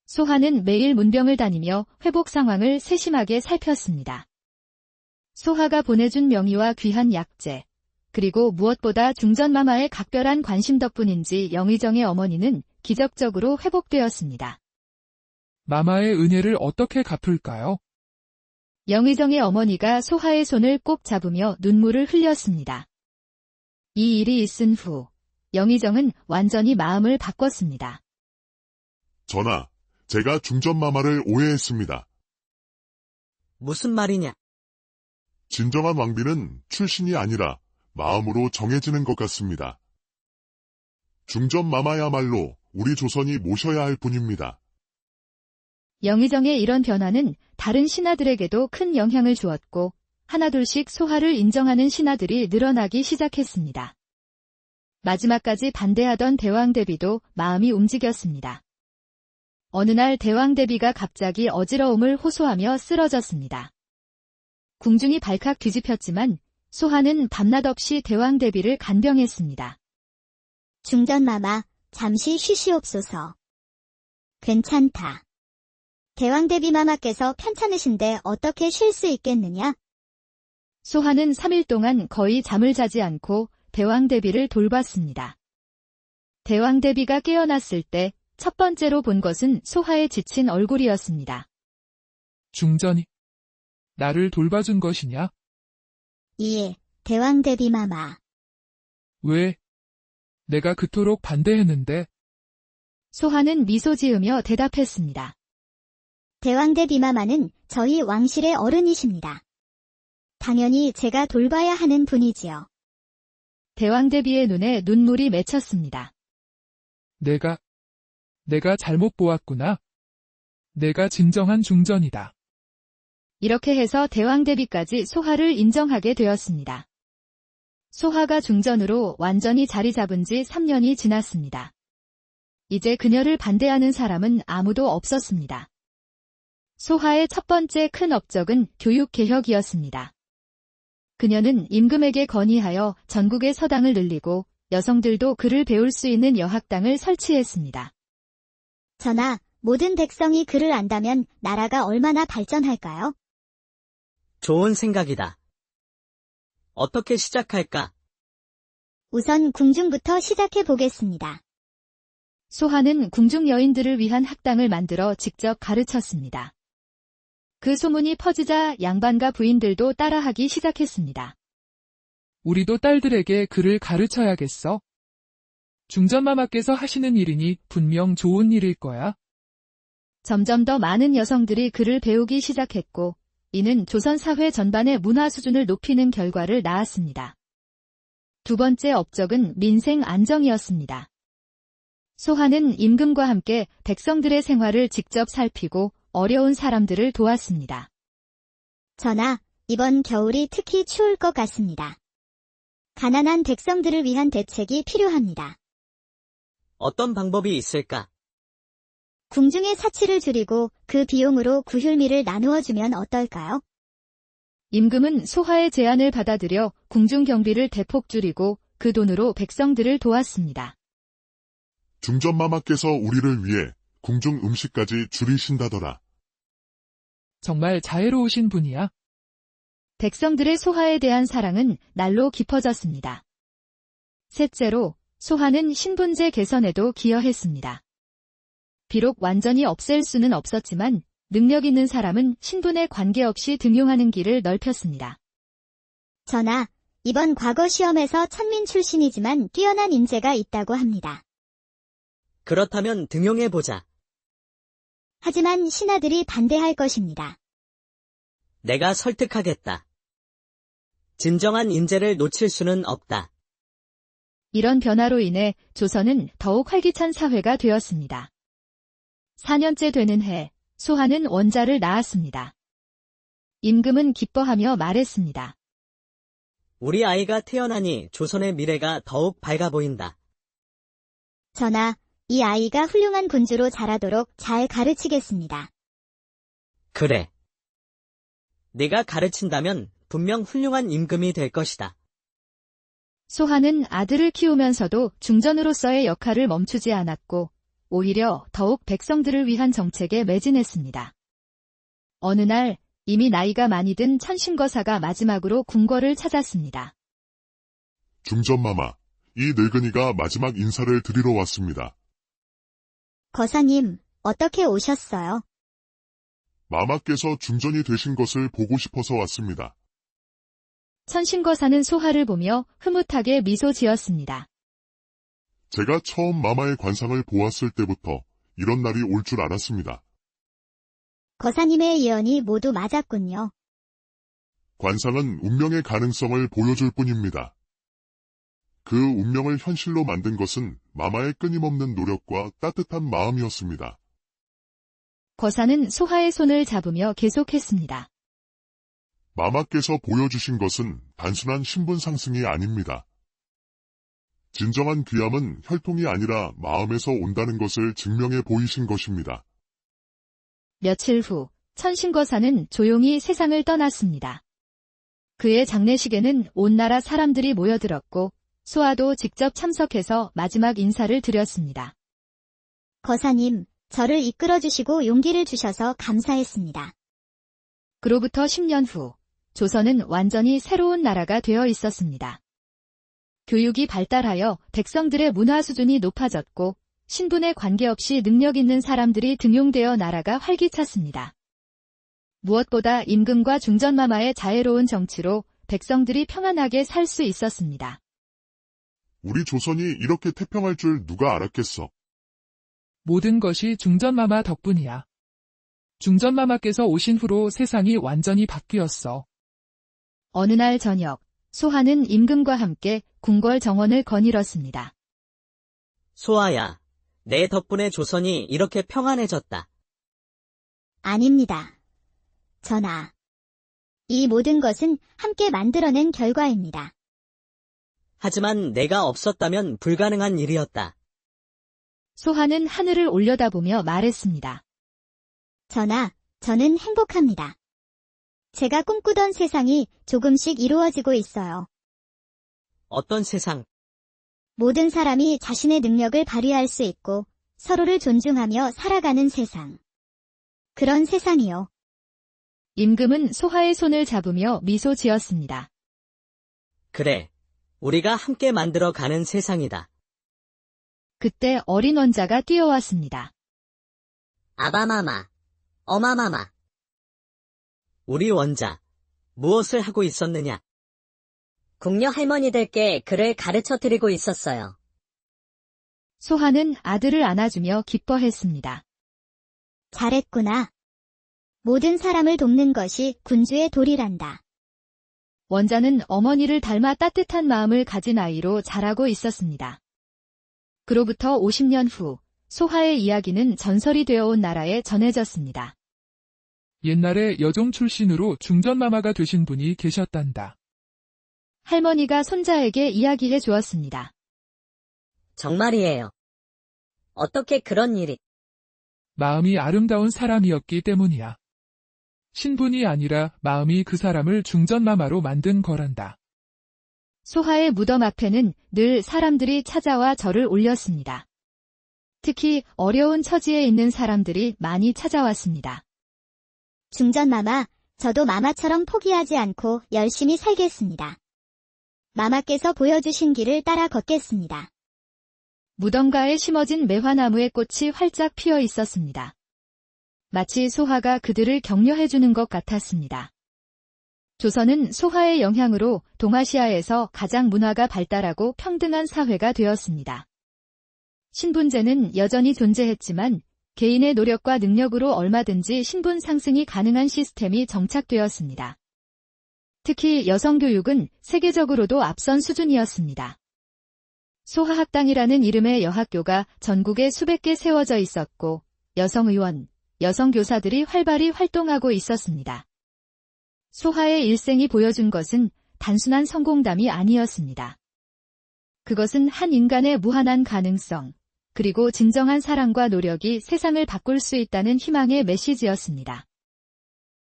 소하는 매일 문병을 다니며 회복 상황을 세심하게 살폈습니다. 소하가 보내준 명의와 귀한 약재, 그리고 무엇보다 중전마마의 각별한 관심 덕분인지 영의정의 어머니는 기적적으로 회복되었습니다. 마마의 은혜를 어떻게 갚을까요? 영의정의 어머니가 소하의 손을 꼭 잡으며 눈물을 흘렸습니다. 이 일이 있은 후 영의정은 완전히 마음을 바꿨습니다. 전하, 제가 중전마마를 오해했습니다. 무슨 말이냐? 진정한 왕비는 출신이 아니라 마음으로 정해지는 것 같습니다. 중전마마야말로 우리 조선이 모셔야 할 분입니다. 영의정의 이런 변화는 다른 신하들에게도 큰 영향을 주었고 하나둘씩 소하를 인정하는 신하들이 늘어나기 시작했습니다. 마지막까지 반대하던 대왕대비도 마음이 움직였습니다. 어느 날 대왕대비가 갑자기 어지러움을 호소하며 쓰러졌습니다. 궁중이 발칵 뒤집혔지만 소하는 밤낮 없이 대왕대비를 간병했습니다. 중전마마, 잠시 쉬시옵소서. 괜찮다. 대왕대비마마께서 편찮으신데 어떻게 쉴 수 있겠느냐? 소하는 3일 동안 거의 잠을 자지 않고 대왕대비를 돌봤습니다. 대왕대비가 깨어났을 때 첫 번째로 본 것은 소하의 지친 얼굴이었습니다. 중전이 나를 돌봐준 것이냐? 예, 대왕대비마마. 왜? 내가 그토록 반대했는데. 소하는 미소 지으며 대답했습니다. 대왕대비마마는 저희 왕실의 어른이십니다. 당연히 제가 돌봐야 하는 분이지요. 대왕대비의 눈에 눈물이 맺혔습니다. 내가 내가 잘못 보았구나. 내가 진정한 중전이다. 이렇게 해서 대왕 대비까지 소하를 인정하게 되었습니다. 소하가 중전으로 완전히 자리 잡은 지 3년이 지났습니다. 이제 그녀를 반대하는 사람은 아무도 없었습니다. 소하의 첫 번째 큰 업적은 교육개혁이었습니다. 그녀는 임금에게 건의하여 전국의 서당을 늘리고 여성들도 글을 배울 수 있는 여학당을 설치했습니다. 전하, 모든 백성이 글을 안다면 나라가 얼마나 발전할까요? 좋은 생각이다. 어떻게 시작할까? 우선 궁중부터 시작해 보겠습니다. 소하는 궁중 여인들을 위한 학당을 만들어 직접 가르쳤습니다. 그 소문이 퍼지자 양반과 부인들도 따라하기 시작했습니다. 우리도 딸들에게 글을 가르쳐야겠어. 중전마마께서 하시는 일이니 분명 좋은 일일 거야. 점점 더 많은 여성들이 글을 배우기 시작했고, 이는 조선 사회 전반의 문화 수준을 높이는 결과를 낳았습니다. 두 번째 업적은 민생 안정이었습니다. 소하는 임금과 함께 백성들의 생활을 직접 살피고 어려운 사람들을 도왔습니다. 전하, 이번 겨울이 특히 추울 것 같습니다. 가난한 백성들을 위한 대책이 필요합니다. 어떤 방법이 있을까? 궁중의 사치를 줄이고 그 비용으로 구휼미를 나누어 주면 어떨까요? 임금은 소하의 제안을 받아들여 궁중 경비를 대폭 줄이고 그 돈으로 백성들을 도왔습니다. 중전마마께서 우리를 위해 궁중 음식까지 줄이신다더라. 정말 자애로우신 분이야. 백성들의 소하에 대한 사랑은 날로 깊어졌습니다. 셋째로, 소하는 신분제 개선에도 기여했습니다. 비록 완전히 없앨 수는 없었지만 능력 있는 사람은 신분에 관계없이 등용하는 길을 넓혔습니다. 전하, 이번 과거 시험에서 천민 출신이지만 뛰어난 인재가 있다고 합니다. 그렇다면 등용해보자. 하지만 신하들이 반대할 것입니다. 내가 설득하겠다. 진정한 인재를 놓칠 수는 없다. 이런 변화로 인해 조선은 더욱 활기찬 사회가 되었습니다. 4년째 되는 해, 소하는 원자를 낳았습니다. 임금은 기뻐하며 말했습니다. 우리 아이가 태어나니 조선의 미래가 더욱 밝아 보인다. 전하, 이 아이가 훌륭한 군주로 자라도록 잘 가르치겠습니다. 그래. 네가 가르친다면 분명 훌륭한 임금이 될 것이다. 소하는 아들을 키우면서도 중전으로서의 역할을 멈추지 않았고 오히려 더욱 백성들을 위한 정책에 매진했습니다. 어느 날 이미 나이가 많이 든 천신거사가 마지막으로 궁궐을 찾았습니다. 중전마마, 이 늙은이가 마지막 인사를 드리러 왔습니다. 거사님, 어떻게 오셨어요? 마마께서 중전이 되신 것을 보고 싶어서 왔습니다. 천신거사는 소하를 보며 흐뭇하게 미소 지었습니다. 제가 처음 마마의 관상을 보았을 때부터 이런 날이 올 줄 알았습니다. 거사님의 예언이 모두 맞았군요. 관상은 운명의 가능성을 보여줄 뿐입니다. 그 운명을 현실로 만든 것은 마마의 끊임없는 노력과 따뜻한 마음이었습니다. 거사는 소하의 손을 잡으며 계속했습니다. 마마께서 보여주신 것은 단순한 신분 상승이 아닙니다. 진정한 귀함은 혈통이 아니라 마음에서 온다는 것을 증명해 보이신 것입니다. 며칠 후 천신거사는 조용히 세상을 떠났습니다. 그의 장례식에는 온 나라 사람들이 모여들었고 소하도 직접 참석해서 마지막 인사를 드렸습니다. 거사님, 저를 이끌어주시고 용기를 주셔서 감사했습니다. 그로부터 10년 후 조선은 완전히 새로운 나라가 되어 있었습니다. 교육이 발달하여 백성들의 문화 수준이 높아졌고 신분에 관계없이 능력 있는 사람들이 등용되어 나라가 활기찼습니다. 무엇보다 임금과 중전마마의 자애로운 정치로 백성들이 평안하게 살 수 있었습니다. 우리 조선이 이렇게 태평할 줄 누가 알았겠어. 모든 것이 중전마마 덕분이야. 중전마마께서 오신 후로 세상이 완전히 바뀌었어. 어느 날 저녁, 소하는 임금과 함께 궁궐 정원을 거닐었습니다. 소아야, 내 덕분에 조선이 이렇게 평안해졌다. 아닙니다. 전하. 이 모든 것은 함께 만들어낸 결과입니다. 하지만 내가 없었다면 불가능한 일이었다. 소하는 하늘을 올려다보며 말했습니다. 전하, 저는 행복합니다. 제가 꿈꾸던 세상이 조금씩 이루어지고 있어요. 어떤 세상? 모든 사람이 자신의 능력을 발휘할 수 있고 서로를 존중하며 살아가는 세상. 그런 세상이요. 임금은 소하의 손을 잡으며 미소 지었습니다. 그래, 우리가 함께 만들어가는 세상이다. 그때 어린 원자가 뛰어왔습니다. 아바마마, 어마마마. 우리 원자, 무엇을 하고 있었느냐? 궁녀 할머니들께 글을 가르쳐 드리고 있었어요. 소하는 아들을 안아주며 기뻐했습니다. 잘했구나. 모든 사람을 돕는 것이 군주의 도리란다. 원자는 어머니를 닮아 따뜻한 마음을 가진 아이로 자라고 있었습니다. 그로부터 50년 후 소하의 이야기는 전설이 되어온 나라에 전해졌습니다. 옛날에 여종 출신으로 중전마마가 되신 분이 계셨단다. 할머니가 손자에게 이야기해 주었습니다. 정말이에요. 어떻게 그런 일이? 마음이 아름다운 사람이었기 때문이야. 신분이 아니라 마음이 그 사람을 중전마마로 만든 거란다. 소하의 무덤 앞에는 늘 사람들이 찾아와 절을 올렸습니다. 특히 어려운 처지에 있는 사람들이 많이 찾아왔습니다. 중전마마, 저도 마마처럼 포기하지 않고 열심히 살겠습니다. 마마께서 보여주신 길을 따라 걷겠습니다. 무덤가에 심어진 매화나무의 꽃이 활짝 피어 있었습니다. 마치 소하가 그들을 격려해주는 것 같았습니다. 조선은 소하의 영향으로 동아시아에서 가장 문화가 발달하고 평등한 사회가 되었습니다. 신분제는 여전히 존재했지만 개인의 노력과 능력으로 얼마든지 신분 상승이 가능한 시스템이 정착되었습니다. 특히 여성 교육은 세계적으로도 앞선 수준이었습니다. 소하학당이라는 이름의 여학교가 전국에 수백 개 세워져 있었고 여성 의원, 여성 교사들이 활발히 활동하고 있었습니다. 소하의 일생이 보여준 것은 단순한 성공담이 아니었습니다. 그것은 한 인간의 무한한 가능성, 그리고 진정한 사랑과 노력이 세상을 바꿀 수 있다는 희망의 메시지였습니다.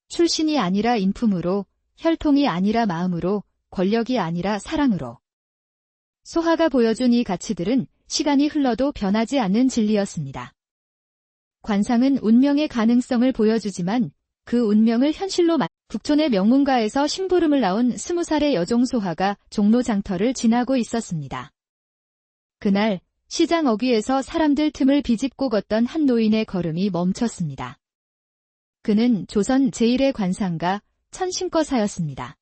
출신이 아니라 인품으로, 혈통이 아니라 마음으로, 권력이 아니라 사랑으로. 소하가 보여준 이 가치들은 시간이 흘러도 변하지 않는 진리였습니다. 관상은 운명의 가능성을 보여주지만 그 운명을 현실로 북촌의 명문가에서 심부름을 나온 20살의 여종 소하가 종로 장터를 지나고 있었습니다. 그날 시장 어귀에서 사람들 틈을 비집고 걷던 한 노인의 걸음이 멈췄습니다. 그는 조선 제1의 관상가 천신거사였습니다.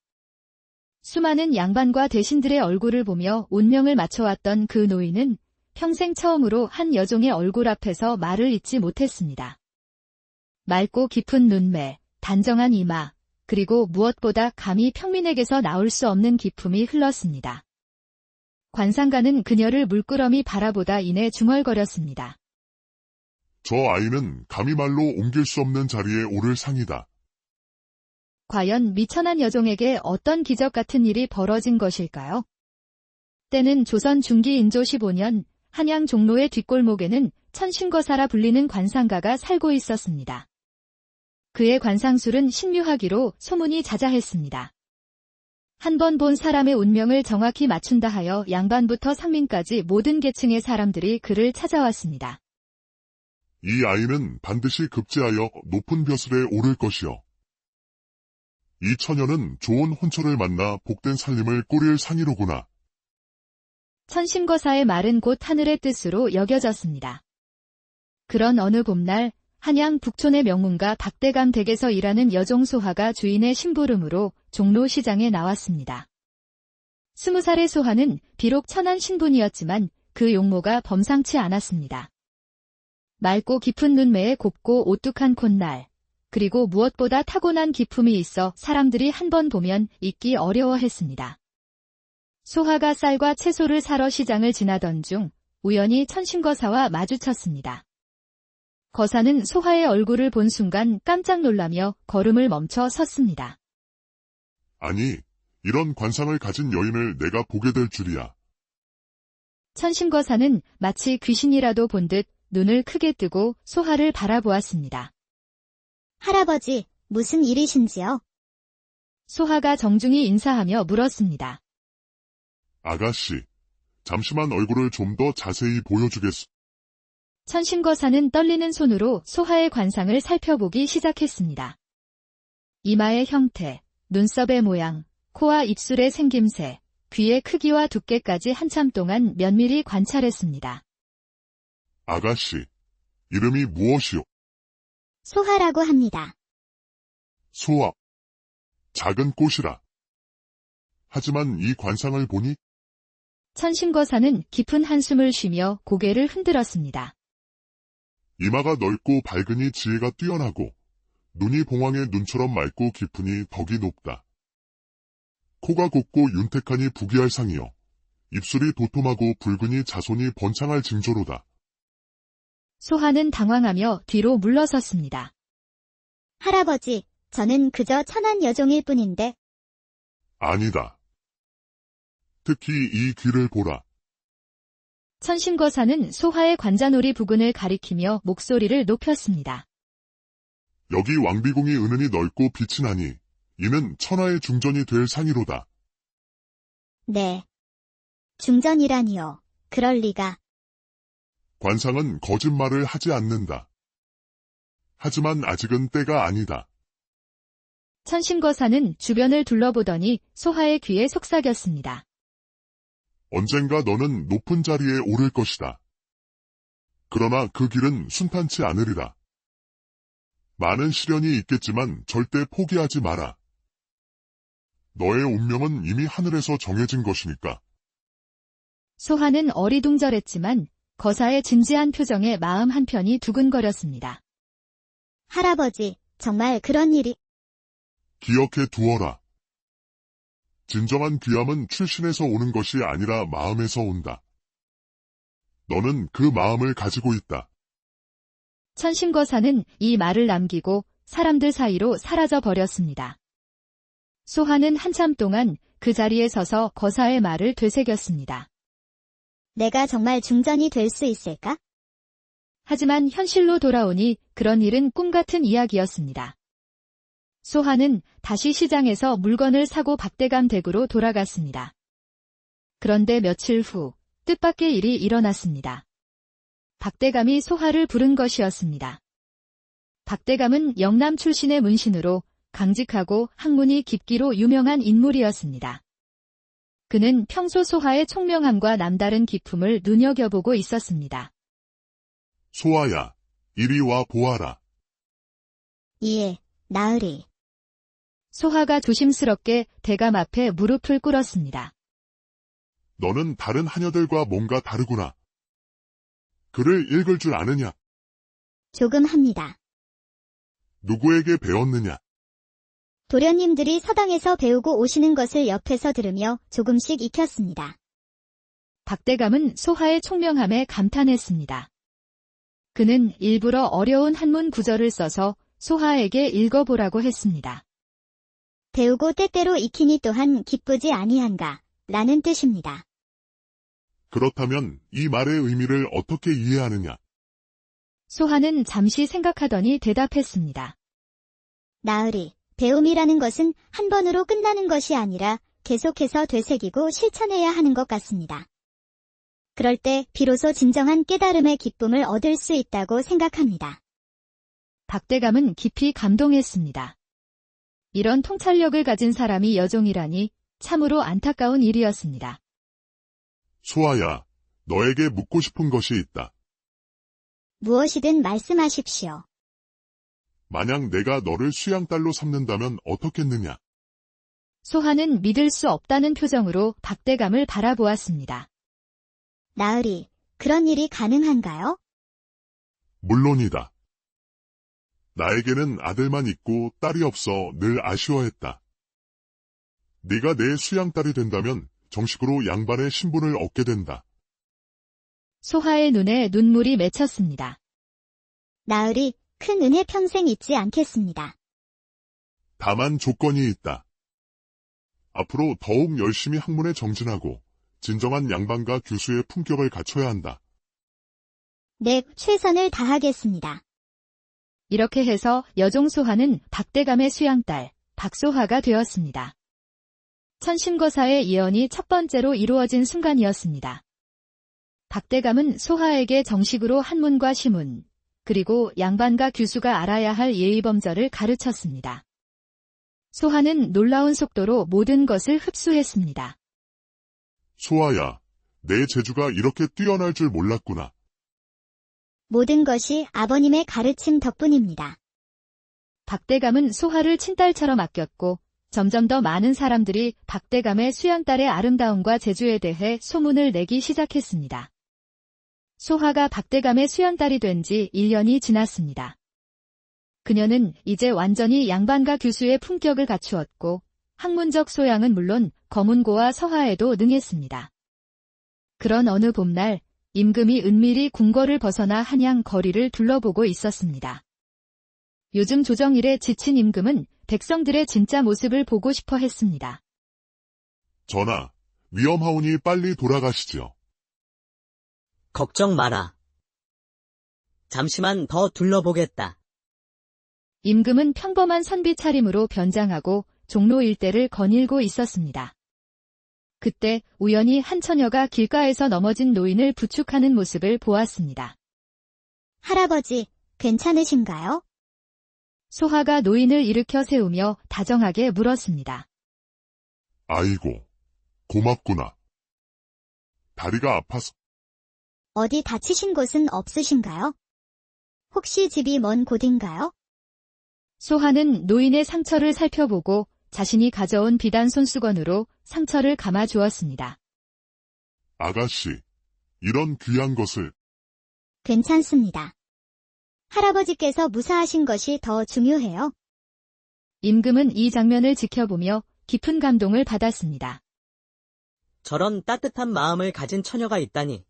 수많은 양반과 대신들의 얼굴을 보며 운명을 맞춰왔던 그 노인은 평생 처음으로 한 여종의 얼굴 앞에서 말을 잇지 못했습니다. 맑고 깊은 눈매, 단정한 이마, 그리고 무엇보다 감히 평민에게서 나올 수 없는 기품이 흘렀습니다. 관상가는 그녀를 물끄러미 바라보다 이내 중얼거렸습니다. 저 아이는 감히 말로 옮길 수 없는 자리에 오를 상이다. 과연 미천한 여종에게 어떤 기적 같은 일이 벌어진 것일까요? 때는 조선 중기 인조 15년 한양 종로의 뒷골목에는 천신거사라 불리는 관상가가 살고 있었습니다. 그의 관상술은 신묘하기로 소문이 자자했습니다. 한 번 본 사람의 운명을 정확히 맞춘다 하여 양반부터 상민까지 모든 계층의 사람들이 그를 찾아왔습니다. 이 아이는 반드시 급제하여 높은 벼슬에 오를 것이요. 이 처녀는 좋은 혼처를 만나 복된 살림을 꾸릴 상이로구나. 천신거사의 말은 곧 하늘의 뜻으로 여겨졌습니다. 그런 어느 봄날 한양 북촌의 명문가 박대감 댁에서 일하는 여종 소하가 주인의 심부름으로 종로 시장에 나왔습니다. 20살의 소하는 비록 천한 신분이었지만 그 용모가 범상치 않았습니다. 맑고 깊은 눈매에 곱고 오뚝한 콧날, 그리고 무엇보다 타고난 기품이 있어 사람들이 한 번 보면 잊기 어려워했습니다. 소하가 쌀과 채소를 사러 시장을 지나던 중 우연히 천신거사와 마주쳤습니다. 거사는 소하의 얼굴을 본 순간 깜짝 놀라며 걸음을 멈춰 섰습니다. 아니, 이런 관상을 가진 여인을 내가 보게 될 줄이야. 천신거사는 마치 귀신이라도 본 듯 눈을 크게 뜨고 소하를 바라보았습니다. 할아버지, 무슨 일이신지요? 소하가 정중히 인사하며 물었습니다. 아가씨, 잠시만 얼굴을 좀 더 자세히 보여주겠소. 천신거사는 떨리는 손으로 소하의 관상을 살펴보기 시작했습니다. 이마의 형태, 눈썹의 모양, 코와 입술의 생김새, 귀의 크기와 두께까지 한참 동안 면밀히 관찰했습니다. 아가씨, 이름이 무엇이오? 소하라고 합니다. 소아. 작은 꽃이라. 하지만 이 관상을 보니 천신거사는 깊은 한숨을 쉬며 고개를 흔들었습니다. 이마가 넓고 밝으니 지혜가 뛰어나고 눈이 봉황의 눈처럼 맑고 깊으니 덕이 높다. 코가 곱고 윤택하니 부귀할 상이요. 입술이 도톰하고 붉으니 자손이 번창할 징조로다. 소하는 당황하며 뒤로 물러섰습니다. 할아버지, 저는 그저 천한 여종일 뿐인데 아니다. 특히 이 귀를 보라. 천신거사는 소하의 관자놀이 부근을 가리키며 목소리를 높였습니다. 여기 왕비궁이 은은히 넓고 빛이 나니 이는 천하의 중전이 될 상이로다. 네. 중전이라니요. 그럴 리가. 관상은 거짓말을 하지 않는다. 하지만 아직은 때가 아니다. 천신거사는 주변을 둘러보더니 소하의 귀에 속삭였습니다. 언젠가 너는 높은 자리에 오를 것이다. 그러나 그 길은 순탄치 않으리라. 많은 시련이 있겠지만 절대 포기하지 마라. 너의 운명은 이미 하늘에서 정해진 것이니까. 소하는 어리둥절했지만 거사의 진지한 표정에 마음 한편이 두근거렸습니다. 할아버지, 정말 그런 일이 기억해 두어라. 진정한 귀함은 출신에서 오는 것이 아니라 마음에서 온다. 너는 그 마음을 가지고 있다. 천신거사는 이 말을 남기고 사람들 사이로 사라져 버렸습니다. 소하는 한참 동안 그 자리에 서서 거사의 말을 되새겼습니다. 내가 정말 중전이 될 수 있을까? 하지만 현실로 돌아오니 그런 일은 꿈같은 이야기였습니다. 소하는 다시 시장에서 물건을 사고 박대감 댁으로 돌아갔습니다. 그런데 며칠 후 뜻밖의 일이 일어났습니다. 박대감이 소하를 부른 것이었습니다. 박대감은 영남 출신의 문신으로 강직하고 학문이 깊기로 유명한 인물이었습니다. 그는 평소 소하의 총명함과 남다른 기품을 눈여겨보고 있었습니다. 소아야, 이리 와 보아라. 예, 나으리. 소하가 조심스럽게 대감 앞에 무릎을 꿇었습니다. 너는 다른 하녀들과 뭔가 다르구나. 글을 읽을 줄 아느냐? 조금 합니다. 누구에게 배웠느냐? 도련님들이 서당에서 배우고 오시는 것을 옆에서 들으며 조금씩 익혔습니다. 박대감은 소하의 총명함에 감탄했습니다. 그는 일부러 어려운 한문 구절을 써서 소하에게 읽어보라고 했습니다. 배우고 때때로 익히니 또한 기쁘지 아니한가, 라는 뜻입니다. 그렇다면 이 말의 의미를 어떻게 이해하느냐? 소하는 잠시 생각하더니 대답했습니다. 나으리, 배움이라는 것은 한 번으로 끝나는 것이 아니라 계속해서 되새기고 실천해야 하는 것 같습니다. 그럴 때 비로소 진정한 깨달음의 기쁨을 얻을 수 있다고 생각합니다. 박대감은 깊이 감동했습니다. 이런 통찰력을 가진 사람이 여종이라니 참으로 안타까운 일이었습니다. 소아야, 너에게 묻고 싶은 것이 있다. 무엇이든 말씀하십시오. 만약 내가 너를 수양딸로 삼는다면 어떻겠느냐? 소하는 믿을 수 없다는 표정으로 박대감을 바라보았습니다. 나으리, 그런 일이 가능한가요? 물론이다. 나에게는 아들만 있고 딸이 없어 늘 아쉬워했다. 네가 내 수양딸이 된다면 정식으로 양반의 신분을 얻게 된다. 소하의 눈에 눈물이 맺혔습니다. 나으리, 큰 은혜 평생 잊지 않겠습니다. 다만 조건이 있다. 앞으로 더욱 열심히 학문에 정진하고 진정한 양반가 교수의 품격을 갖춰야 한다. 네, 최선을 다하겠습니다. 이렇게 해서 여종소하는 박대감의 수양딸 박소하가 되었습니다. 천심거사의 예언이 첫 번째로 이루어진 순간이었습니다. 박대감은 소하에게 정식으로 한문과 시문, 그리고 양반과 규수가 알아야 할 예의범절을 가르쳤습니다. 소하는 놀라운 속도로 모든 것을 흡수했습니다. 소아야, 내 재주가 이렇게 뛰어날 줄 몰랐구나. 모든 것이 아버님의 가르침 덕분입니다. 박대감은 소하를 친딸처럼 아꼈고 점점 더 많은 사람들이 박대감의 수양딸의 아름다움과 재주에 대해 소문을 내기 시작했습니다. 소하가 박대감의 수양딸이 된 지 1년이 지났습니다. 그녀는 이제 완전히 양반가 교수의 품격을 갖추었고 학문적 소양은 물론 거문고와 서화에도 능했습니다. 그런 어느 봄날 임금이 은밀히 궁궐을 벗어나 한양 거리를 둘러보고 있었습니다. 요즘 조정일에 지친 임금은 백성들의 진짜 모습을 보고 싶어 했습니다. 전하, 위험하오니 빨리 돌아가시지요. 걱정 마라. 잠시만 더 둘러보겠다. 임금은 평범한 선비 차림으로 변장하고 종로 일대를 거닐고 있었습니다. 그때 우연히 한 처녀가 길가에서 넘어진 노인을 부축하는 모습을 보았습니다. 할아버지, 괜찮으신가요? 소하가 노인을 일으켜 세우며 다정하게 물었습니다. 아이고, 고맙구나. 다리가 아파서. 어디 다치신 곳은 없으신가요? 혹시 집이 먼 곳인가요? 소하는 노인의 상처를 살펴보고 자신이 가져온 비단 손수건으로 상처를 감아 주었습니다. 아가씨, 이런 귀한 것을. 괜찮습니다. 할아버지께서 무사하신 것이 더 중요해요. 임금은 이 장면을 지켜보며 깊은 감동을 받았습니다. 저런 따뜻한 마음을 가진 처녀가 있다니.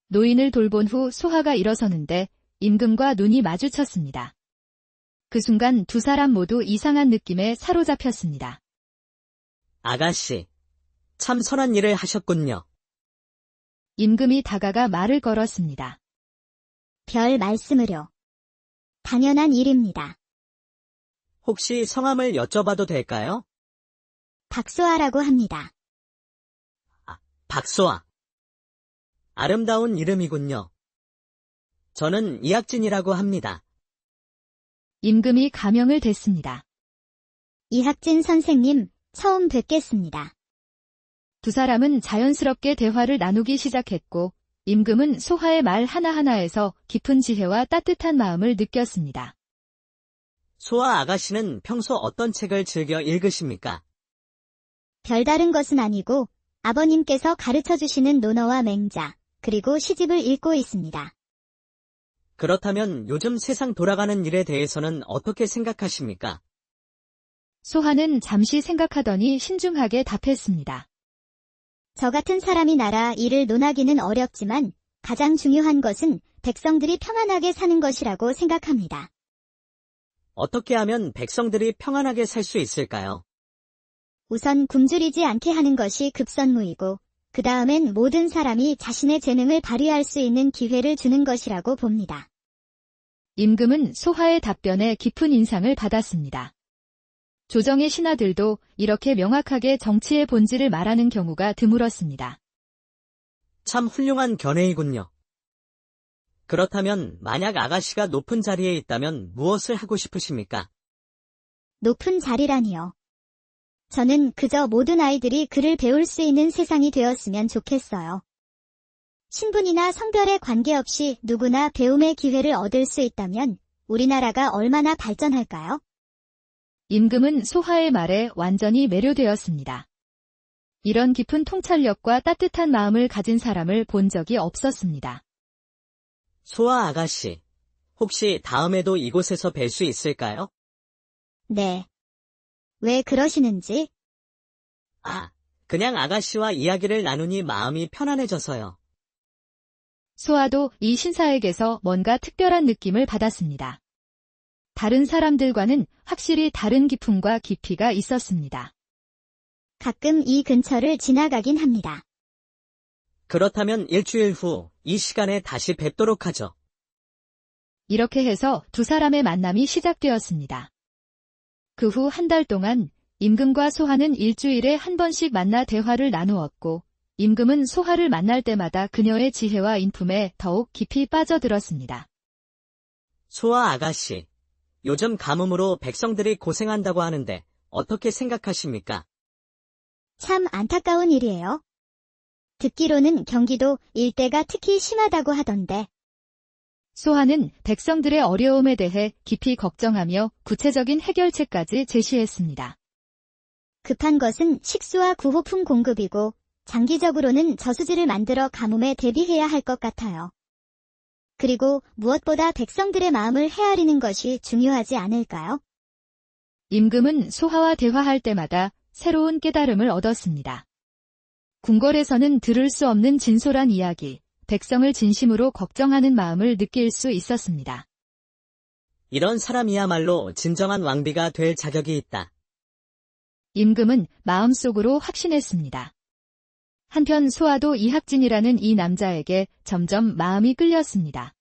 노인을 돌본 후 소하가 일어서는데 임금과 눈이 마주쳤습니다. 그 순간 두 사람 모두 이상한 느낌에 사로잡혔습니다. 아가씨, 참 선한 일을 하셨군요. 임금이 다가가 말을 걸었습니다. 별 말씀을요. 당연한 일입니다. 혹시 성함을 여쭤봐도 될까요? 박소아라고 합니다. 박소아. 아름다운 이름이군요. 저는 이학진이라고 합니다. 임금이 가명을 댔습니다. 이학진 선생님, 처음 뵙겠습니다. 두 사람은 자연스럽게 대화를 나누기 시작했고 임금은 소하의 말 하나하나에서 깊은 지혜와 따뜻한 마음을 느꼈습니다. 소아 아가씨는 평소 어떤 책을 즐겨 읽으십니까? 별다른 것은 아니고 아버님께서 가르쳐주시는 논어와 맹자, 그리고 시집을 읽고 있습니다. 그렇다면 요즘 세상 돌아가는 일에 대해서는 어떻게 생각하십니까? 소하는 잠시 생각하더니 신중하게 답했습니다. 저 같은 사람이 나라 일을 논하기는 어렵지만 가장 중요한 것은 백성들이 평안하게 사는 것이라고 생각합니다. 어떻게 하면 백성들이 평안하게 살 수 있을까요? 우선 굶주리지 않게 하는 것이 급선무이고 그 다음엔 모든 사람이 자신의 재능을 발휘할 수 있는 기회를 주는 것이라고 봅니다. 임금은 소하의 답변에 깊은 인상을 받았습니다. 조정의 신하들도 이렇게 명확하게 정치의 본질을 말하는 경우가 드물었습니다. 참 훌륭한 견해이군요. 그렇다면 만약 아가씨가 높은 자리에 있다면 무엇을 하고 싶으십니까? 높은 자리라니요. 저는 그저 모든 아이들이 글을 배울 수 있는 세상이 되었으면 좋겠어요. 신분이나 성별에 관계없이 누구나 배움의 기회를 얻을 수 있다면 우리나라가 얼마나 발전할까요? 임금은 소하의 말에 완전히 매료되었습니다. 이런 깊은 통찰력과 따뜻한 마음을 가진 사람을 본 적이 없었습니다. 소아 아가씨, 혹시 다음에도 이곳에서 뵐 수 있을까요? 네. 왜 그러시는지? 그냥 아가씨와 이야기를 나누니 마음이 편안해져서요. 소아도 이 신사에게서 뭔가 특별한 느낌을 받았습니다. 다른 사람들과는 확실히 다른 기품과 깊이가 있었습니다. 가끔 이 근처를 지나가긴 합니다. 그렇다면 일주일 후 이 시간에 다시 뵙도록 하죠. 이렇게 해서 두 사람의 만남이 시작되었습니다. 그 후 한 달 동안 임금과 소하는 일주일에 한 번씩 만나 대화를 나누었고, 임금은 소하를 만날 때마다 그녀의 지혜와 인품에 더욱 깊이 빠져들었습니다. 소아 아가씨, 요즘 가뭄으로 백성들이 고생한다고 하는데 어떻게 생각하십니까? 참 안타까운 일이에요. 듣기로는 경기도 일대가 특히 심하다고 하던데. 소하는 백성들의 어려움에 대해 깊이 걱정하며 구체적인 해결책까지 제시했습니다. 급한 것은 식수와 구호품 공급이고 장기적으로는 저수지를 만들어 가뭄에 대비해야 할 것 같아요. 그리고 무엇보다 백성들의 마음을 헤아리는 것이 중요하지 않을까요? 임금은 소하와 대화할 때마다 새로운 깨달음을 얻었습니다. 궁궐에서는 들을 수 없는 진솔한 이야기, 백성을 진심으로 걱정하는 마음을 느낄 수 있었습니다. 이런 사람이야말로 진정한 왕비가 될 자격이 있다. 임금은 마음속으로 확신했습니다. 한편 소아도 이학진이라는 이 남자에게 점점 마음이 끌렸습니다.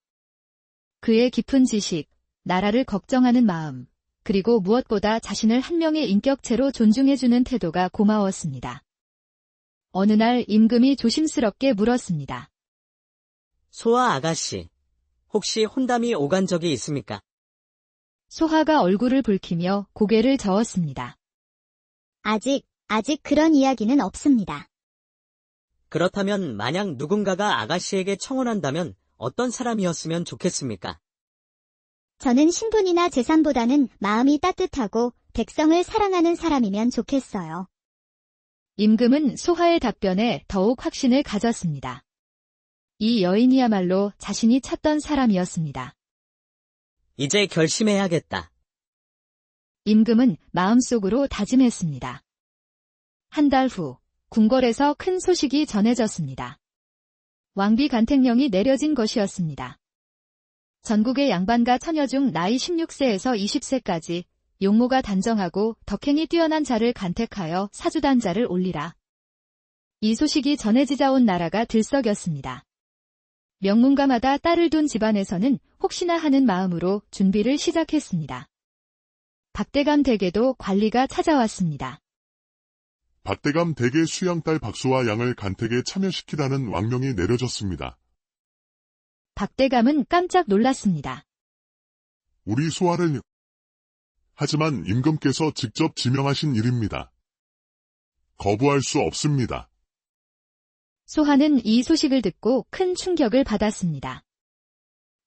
그의 깊은 지식, 나라를 걱정하는 마음, 그리고 무엇보다 자신을 한 명의 인격체로 존중해주는 태도가 고마웠습니다. 어느 날 임금이 조심스럽게 물었습니다. 소아 아가씨, 혹시 혼담이 오간 적이 있습니까? 소하가 얼굴을 붉히며 고개를 저었습니다. 아직 그런 이야기는 없습니다. 그렇다면 만약 누군가가 아가씨에게 청혼한다면 어떤 사람이었으면 좋겠습니까? 저는 신분이나 재산보다는 마음이 따뜻하고 백성을 사랑하는 사람이면 좋겠어요. 임금은 소하의 답변에 더욱 확신을 가졌습니다. 이 여인이야말로 자신이 찾던 사람이었습니다. 이제 결심해야겠다. 임금은 마음속으로 다짐했습니다. 한 달 후, 궁궐에서 큰 소식이 전해졌습니다. 왕비 간택령이 내려진 것이었습니다. 전국의 양반과 처녀 중 나이 16세에서 20세까지 용모가 단정하고 덕행이 뛰어난 자를 간택하여 사주단자를 올리라. 이 소식이 전해지자 온 나라가 들썩였습니다. 명문가마다 딸을 둔 집안에서는 혹시나 하는 마음으로 준비를 시작했습니다. 박대감 댁에도 관리가 찾아왔습니다. 박대감 댁의 수양딸 박소와 양을 간택에 참여시키라는 왕명이 내려졌습니다. 박대감은 깜짝 놀랐습니다. 우리 소아를... 하지만 임금께서 직접 지명하신 일입니다. 거부할 수 없습니다. 소하는 이 소식을 듣고 큰 충격을 받았습니다.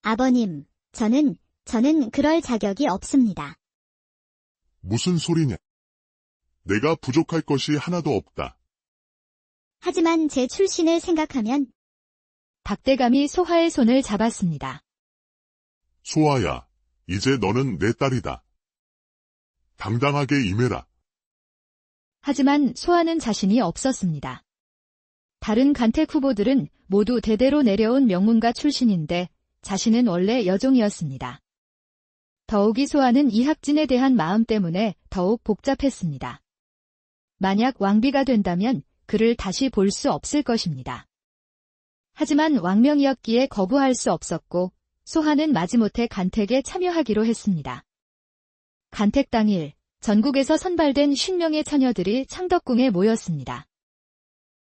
아버님, 저는 그럴 자격이 없습니다. 무슨 소리냐? 내가 부족할 것이 하나도 없다. 하지만 제 출신을 생각하면 박대감이 소하의 손을 잡았습니다. 소아야, 이제 너는 내 딸이다. 당당하게 임해라. 하지만 소하는 자신이 없었습니다. 다른 간택 후보들은 모두 대대로 내려온 명문가 출신인데 자신은 원래 여종이었습니다. 더욱이 소하는 이학진에 대한 마음 때문에 더욱 복잡했습니다. 만약 왕비가 된다면 그를 다시 볼 수 없을 것입니다. 하지만 왕명이었기에 거부할 수 없었고 소하는 마지못해 간택에 참여하기로 했습니다. 간택 당일 전국에서 선발된 50명의 처녀들이 창덕궁에 모였습니다.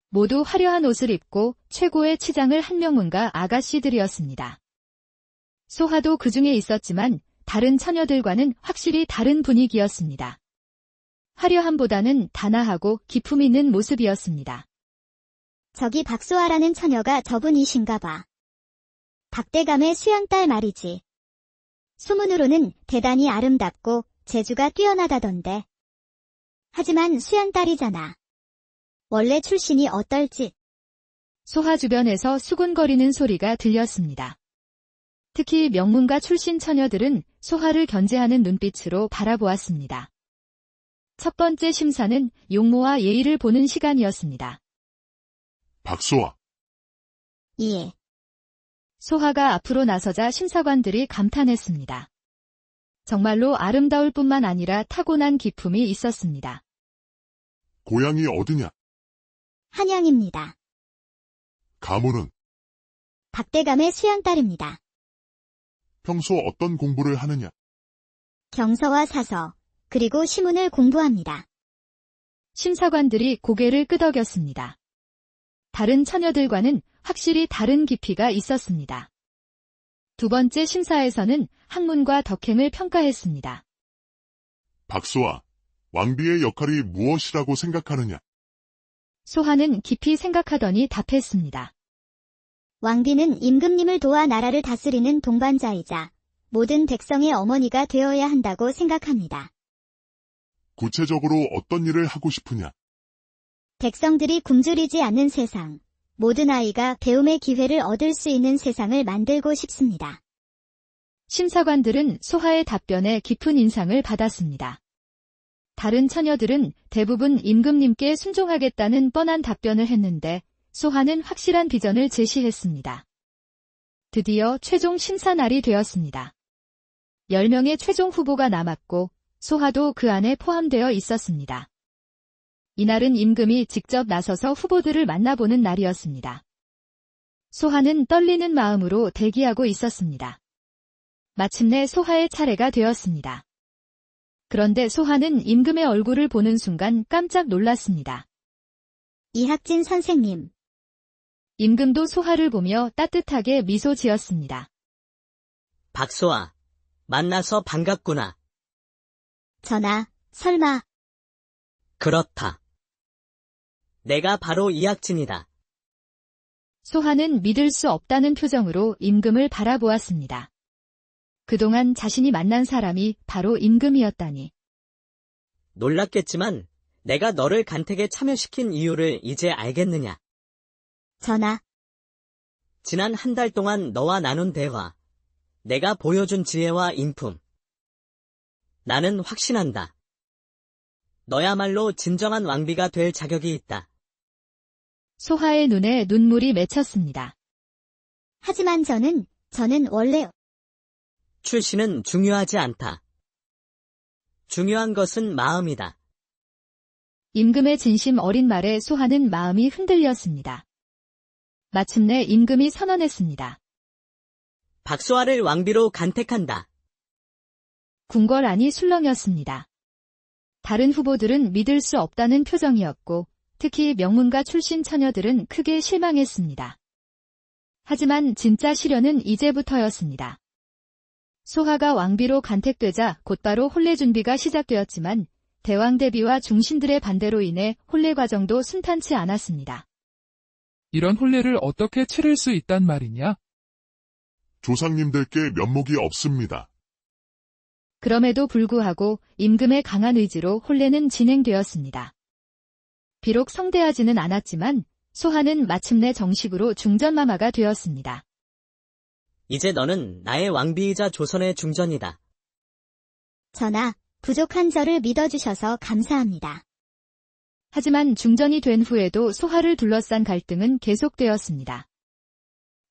모두 화려한 옷을 입고 최고의 치장을 한 명문가 아가씨들이었습니다. 소하도 그 중에 있었지만 다른 처녀들과는 확실히 다른 분위기였습니다. 화려함보다는 단아하고 기품 있는 모습이었습니다. 저기 박소아라는 처녀가 저분이신가 봐. 박대감의 수양딸 말이지. 소문으로는 대단히 아름답고 재주가 뛰어나다던데. 하지만 수양딸이잖아. 원래 출신이 어떨지. 소하 주변에서 수군거리는 소리가 들렸습니다. 특히 명문가 출신 처녀들은 소하를 견제하는 눈빛으로 바라보았습니다. 첫 번째 심사는 용모와 예의를 보는 시간이었습니다. 박소아, 예. 소하가 앞으로 나서자 심사관들이 감탄했습니다. 정말로 아름다울 뿐만 아니라 타고난 기품이 있었습니다. 고향이 어디냐? 한양입니다. 가문은 박대감의 수양딸입니다. 평소 어떤 공부를 하느냐? 경서와 사서, 그리고 시문을 공부합니다. 심사관들이 고개를 끄덕였습니다. 다른 처녀들과는 확실히 다른 깊이가 있었습니다. 두 번째 심사에서는 학문과 덕행을 평가했습니다. 박소아, 왕비의 역할이 무엇이라고 생각하느냐? 소하는 깊이 생각하더니 답했습니다. 왕비는 임금님을 도와 나라를 다스리는 동반자이자 모든 백성의 어머니가 되어야 한다고 생각합니다. 구체적으로 어떤 일을 하고 싶으냐? 백성들이 굶주리지 않는 세상, 모든 아이가 배움의 기회를 얻을 수 있는 세상을 만들고 싶습니다. 심사관들은 소하의 답변에 깊은 인상을 받았습니다. 다른 처녀들은 대부분 임금님께 순종하겠다는 뻔한 답변을 했는데 소하는 확실한 비전을 제시했습니다. 드디어 최종 심사 날이 되었습니다. 10명의 최종 후보가 남았고 소하도 그 안에 포함되어 있었습니다. 이날은 임금이 직접 나서서 후보들을 만나보는 날이었습니다. 소하는 떨리는 마음으로 대기하고 있었습니다. 마침내 소하의 차례가 되었습니다. 그런데 소하는 임금의 얼굴을 보는 순간 깜짝 놀랐습니다. 이학진 선생님. 임금도 소하를 보며 따뜻하게 미소 지었습니다. 박소아, 만나서 반갑구나. 전하, 설마. 그렇다. 내가 바로 이학진이다. 소하는 믿을 수 없다는 표정으로 임금을 바라보았습니다. 그동안 자신이 만난 사람이 바로 임금이었다니. 놀랐겠지만 내가 너를 간택에 참여시킨 이유를 이제 알겠느냐? 전하, 지난 한 달 동안 너와 나눈 대화, 내가 보여준 지혜와 인품. 나는 확신한다. 너야말로 진정한 왕비가 될 자격이 있다. 소하의 눈에 눈물이 맺혔습니다. 하지만 저는 원래 출신은 중요하지 않다. 중요한 것은 마음이다. 임금의 진심 어린 말에 소하는 마음이 흔들렸습니다. 마침내 임금이 선언했습니다. 박소아를 왕비로 간택한다. 궁궐안이 술렁였습니다. 다른 후보들은 믿을 수 없다는 표정이었고 특히 명문가 출신 처녀들은 크게 실망했습니다. 하지만 진짜 시련은 이제부터였습니다. 소하가 왕비로 간택되자 곧바로 혼례 준비가 시작되었지만 대왕 대비와 중신들의 반대로 인해 혼례 과정도 순탄치 않았습니다. 이런 혼례를 어떻게 치를 수 있단 말이냐? 조상님들께 면목이 없습니다. 그럼에도 불구하고 임금의 강한 의지로 혼례는 진행되었습니다. 비록 성대하지는 않았지만 소하는 마침내 정식으로 중전마마가 되었습니다. 이제 너는 나의 왕비이자 조선의 중전이다. 전하, 부족한 저를 믿어주셔서 감사합니다. 하지만 중전이 된 후에도 소하를 둘러싼 갈등은 계속되었습니다.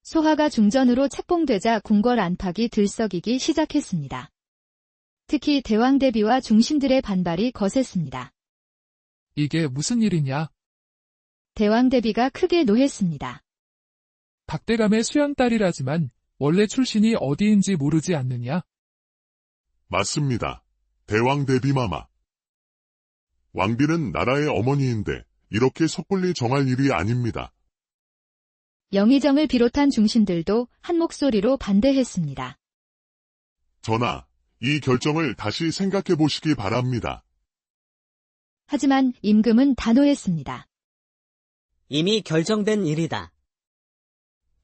소하가 중전으로 책봉되자 궁궐 안팎이 들썩이기 시작했습니다. 특히 대왕 대비와 중신들의 반발이 거셌습니다. 이게 무슨 일이냐? 대왕 대비가 크게 노했습니다. 박대감의 수양딸이라지만 원래 출신이 어디인지 모르지 않느냐? 맞습니다. 대왕 대비마마. 왕비는 나라의 어머니인데 이렇게 섣불리 정할 일이 아닙니다. 영의정을 비롯한 중신들도 한 목소리로 반대했습니다. 전하, 이 결정을 다시 생각해 보시기 바랍니다. 하지만 임금은 단호했습니다. 이미 결정된 일이다.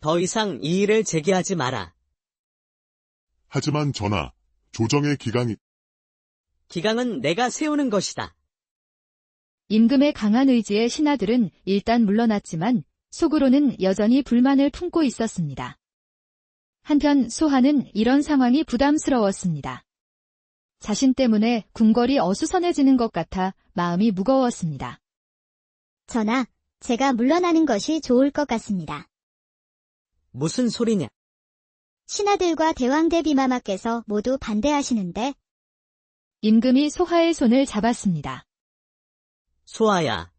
더 이상 이 일을 제기하지 마라. 하지만 전하, 조정의 기강은 내가 세우는 것이다. 임금의 강한 의지에 신하들은 일단 물러났지만 속으로는 여전히 불만을 품고 있었습니다. 한편 소하는 이런 상황이 부담스러웠습니다. 자신 때문에 궁궐이 어수선해지는 것 같아 마음이 무거웠습니다. 전하, 제가 물러나는 것이 좋을 것 같습니다. 무슨 소리냐? 신하들과 대왕대비마마께서 모두 반대하시는데 임금이 소하의 손을 잡았습니다. 소아야,